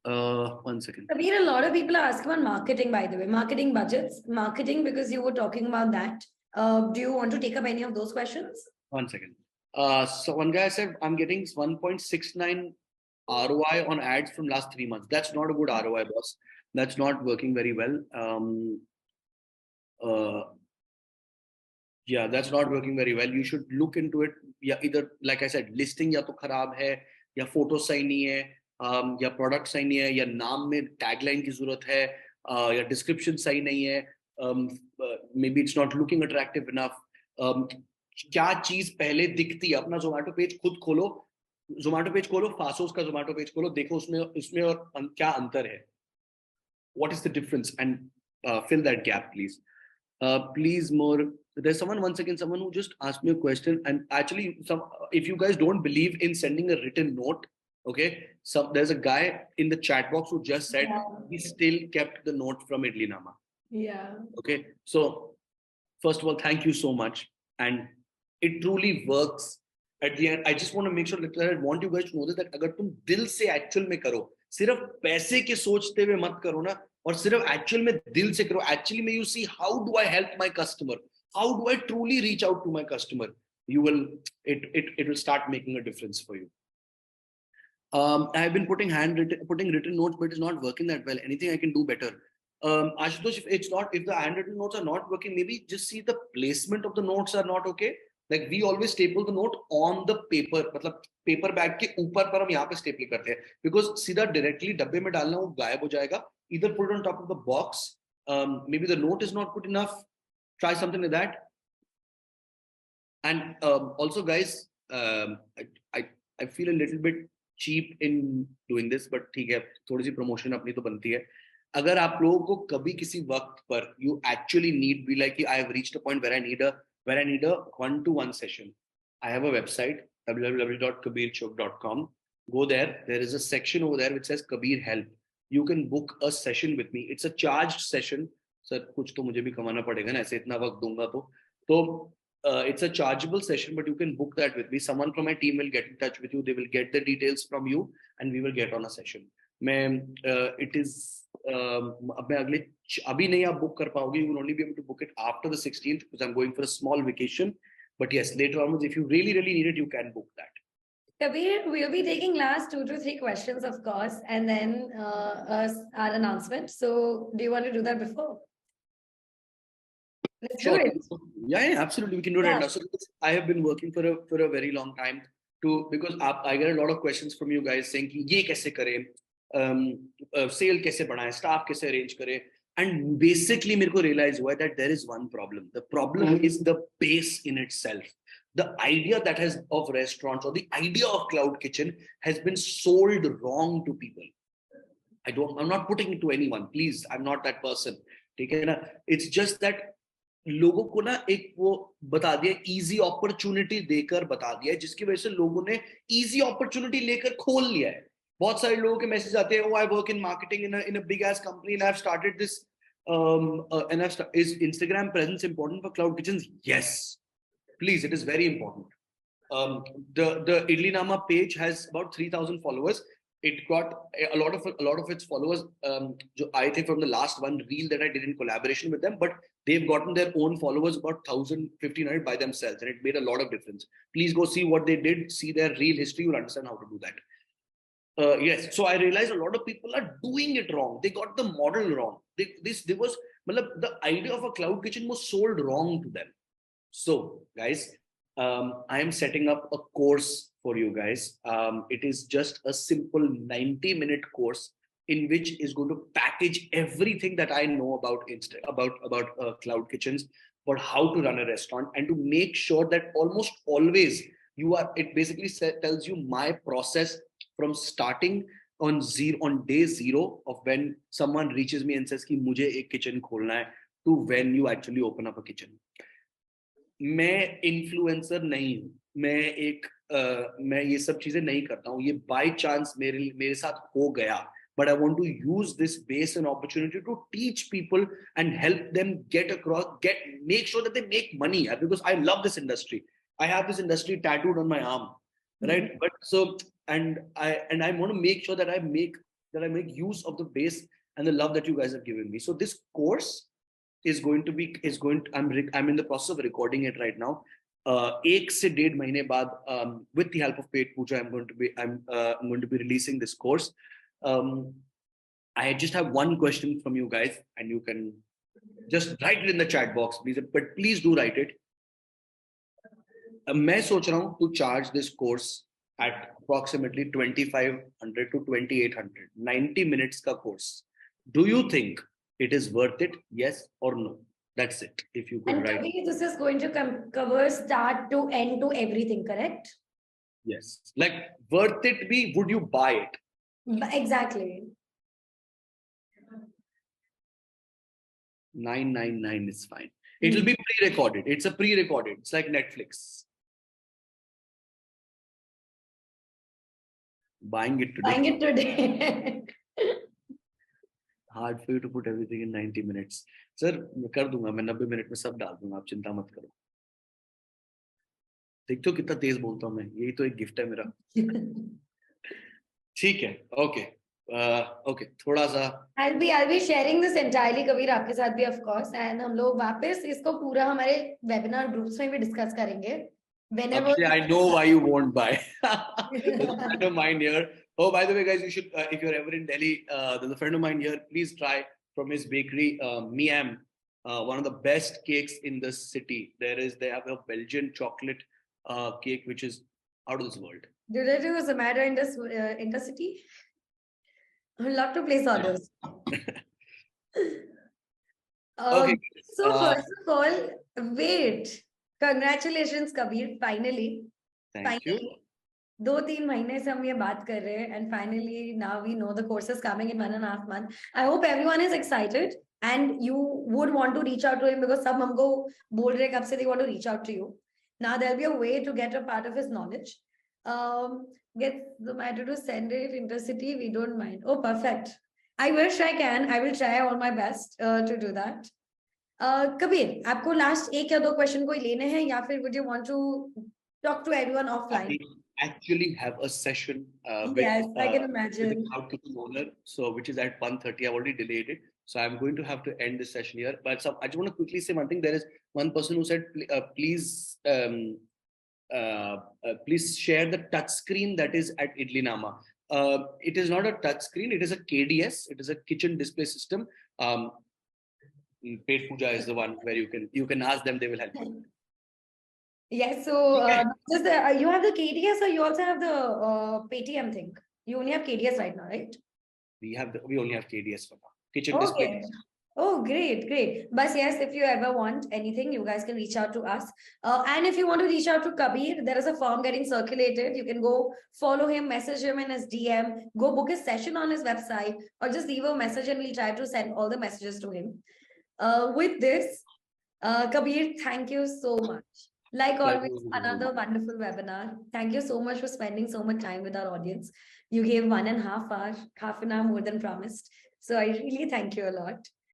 1 second. Kabir, a lot of people are asking about marketing, by the way, marketing budgets, marketing, because you were talking about that. Do you want to take up any of those questions? 1 second. So one guy said, I'm getting 1.69 ROI on ads from last 3 months. That's not a good ROI, boss. That's not working very well. Yeah, that's not working very well. You should look into it. Yeah, either, like I said, listing या तो खराब है, या photo सही नहीं है, या product सही नहीं है, या नाम में tagline की जरूरत है, या description सही नहीं है, maybe it's not looking attractive enough. क्या चीज पहले दिखती है? अपना Zomato पेज खुद खोलो, Zomato पेज खोलो, Fasos का Zomato पेज खोलो, देखो उसमें और क्या अंतर है. What is the difference? And fill that gap, please. Please more. There's someone who just asked me a question, and actually, if you guys don't believe in sending a written note, okay, there's a guy in the chat box who just said he still kept the note from Idli Nama. Yeah. Okay, so first of all, thank you so much, and it truly works. At the end, I just want to make sure that I want you guys to know this, that अगर तुम दिल से actual में करो, सिर्फ पैसे के सोचते हुए मत करो ना, और सिर्फ actual में दिल से करो. Actually में you see how do I help my customer, how do I truly reach out to my customer, it will start making a difference for you. I have been putting written notes, but it's not working that well. Anything I can do better? Ashutosh, if the handwritten notes are not working, maybe just see the placement of the notes are not okay. Like we always staple the note on the paper, मतलब paper bag के ऊपर पर हम यहाँ पे staple करते हैं, because सीधा directly डब्बे में डालना वो गायब हो जाएगा. Either put it on top of the box. Maybe the note is not good enough. Try something like that. And also, guys, I feel a little bit cheap in doing this, but ठीक है, थोड़ी सी promotion अपनी तो बनती है. अगर आप लोगों को कभी किसी वक्त पर you actually need, be like I have reached a point where I need a 1-to-1 session. I have a website, www.kabirchok.com. Go there. There is a section over there which says Kabir Help. You can book a session with me. It's a charged session. Sir, कुछ तो मुझे भी कमाना पड़ेगा ना, ऐसे इतना वक्त दूंगा तो it's a chargeable session, but you can book that with me. Someone from my team will get in touch with you. They will get the details from you, and we will get on a session. It is अभी नहीं आप book कर पाओगे. You will only be able to book it after the 16th because I'm going for a small vacation. But yes, later on, if you really need it, you can book that. Kabir, we'll be taking last 2 to 3 questions, of course, and then our announcement. So, do you want to do that before? Let's do it. Yeah, absolutely. We can do it right now. So I have been working for a very long time because I get a lot of questions from you guys saying कि ये कैसे करें, sale कैसे बढ़ाएं, staff कैसे arrange करें. And basically मेरे को realize हुआ that there is one problem. The problem is the base in itself. The idea that has of restaurants or the idea of cloud kitchen has been sold wrong to people. I'm not putting it to anyone. Please, I'm not that person. ठीक है ना? It's just that लोगों को ना एक वो बता दिया, easy opportunity देकर बता दिया, जिसकी वजह से लोगों ने easy opportunity लेकर खोल लिया है. बहुत सारे लोगों के मैसेज आते हैं, oh I work in marketing in a big ass company and I've started this is Instagram presence important for cloud kitchens? Yes, please, it is very important. The Idli Nama page has about 3,000 followers. It got a lot of its followers. I think from the last one reel that I did in collaboration with them, but they've gotten their own followers about 1,000, 1,500 by themselves, and it made a lot of difference. Please go see what they did. See their reel history. You'll understand how to do that. Yes, so I realized a lot of people are doing it wrong. They got the model wrong. The idea of a cloud kitchen was sold wrong to them. So, guys, I am setting up a course for you guys. It is just a simple 90-minute course in which is going to package everything that I know about cloud kitchens, about how to run a restaurant, and to make sure that almost always it basically tells you my process from starting on day zero of when someone reaches me and says कि मुझे एक kitchen खोलना है, to when you actually open up a kitchen. मैं influencer नहीं हूँ, मैं ये सब चीजें नहीं करता हूँ, ये by chance मेरे साथ हो गया. But I want to use this base and opportunity to teach people and help them make sure that they make money, because I love this industry. I have this industry tattooed on my arm, right? Mm-hmm. But so and I want to make sure that I make use of the base and the love that you guys have given me. So this course I'm in the process of recording it right now. 1 से 1.5 महीने बाद, with the help of Paid Puja, I'm going to be releasing this course. I just have one question from you guys, and you can just write it in the chat box, please. But please do write it. मैं सोच रहा हूँ to charge this course at approximately 2,500 to 2,800, 90 minutes ka course. Do you think it is worth it? Yes or no? That's it. If you could and write. And this is going to cover start to end to everything, correct? Yes. Like, worth it be, would you buy it? Exactly. 999 is fine. It will be pre-recorded. It's a pre-recorded. It's like Netflix. Buying it today. Hard for you to put everything in 90 minutes. Sir, कर दूंगा मैं 90 minute में सब डाल दूंगा, आप चिंता मत करो. देखते हो कितना तेज बोलता हूँ मैं, यही तो एक गिफ्ट है मेरा. ठीक है, okay. Okay, थोड़ा सा. I'll be sharing this entirely Kabir आपके साथ भी of course, and हम लोग वापस इसको पूरा हमारे webinar groups में भी discuss करेंगे. Whenever. Actually, I know why you won't buy. There's a friend of mine here. Oh, by the way, guys, you should, if you're ever in Delhi, there's a friend of mine here. Please try from his bakery, Miam, one of the best cakes in the city. They have a Belgian chocolate cake, which is out of this world. Do they do Zomato in the city? I would love to place orders. Okay. So first of all, wait. Congratulations, Kabir. Finally. Thank you. 2-3 महीने से हम ये बात कर रहे हैं, and finally now we know the course is coming in 1.5 months. I hope everyone is excited and you would want to reach out to him, because सब हमको बोल रहे कब से they want to reach out to you. Now there'll be a way to get a part of his knowledge. Get Zomato to send it intercity. We don't mind. Oh, perfect. I wish I can. I will try all my best to do that. Kabir, आपको last 1 या 2 question कोई लेने हैं, या फिर would you want to talk to everyone offline? I actually have a session yes, I can imagine. with the cloud kitchen owner, so which is at 1:30. I've already delayed it, so I'm going to have to end this session here. But I just want to quickly say one thing. There is one person who said, please share the touch screen that is at Idli Nama. It is not a touch screen. It is a KDS. It is a kitchen display system. Paid Puja is the one where you can ask them. They will help you. Yes, so okay. You have the KDS, or you also have the Paytm thing? You only have KDS right now, right? We only have KDS for now. Kitchen display. Oh, great, great. But yes, if you ever want anything, you guys can reach out to us. And if you want to reach out to Kabir, there is a form getting circulated. You can go follow him, message him in his DM, go book a session on his website, or just leave a message and we'll try to send all the messages to him. With this, Kabir, thank you so much. Like Pleasure always, was mine. another wonderful webinar. Thank you so much for spending so much time with our audience. You gave 1.5 hours, half an hour more than promised. So I really thank you a lot.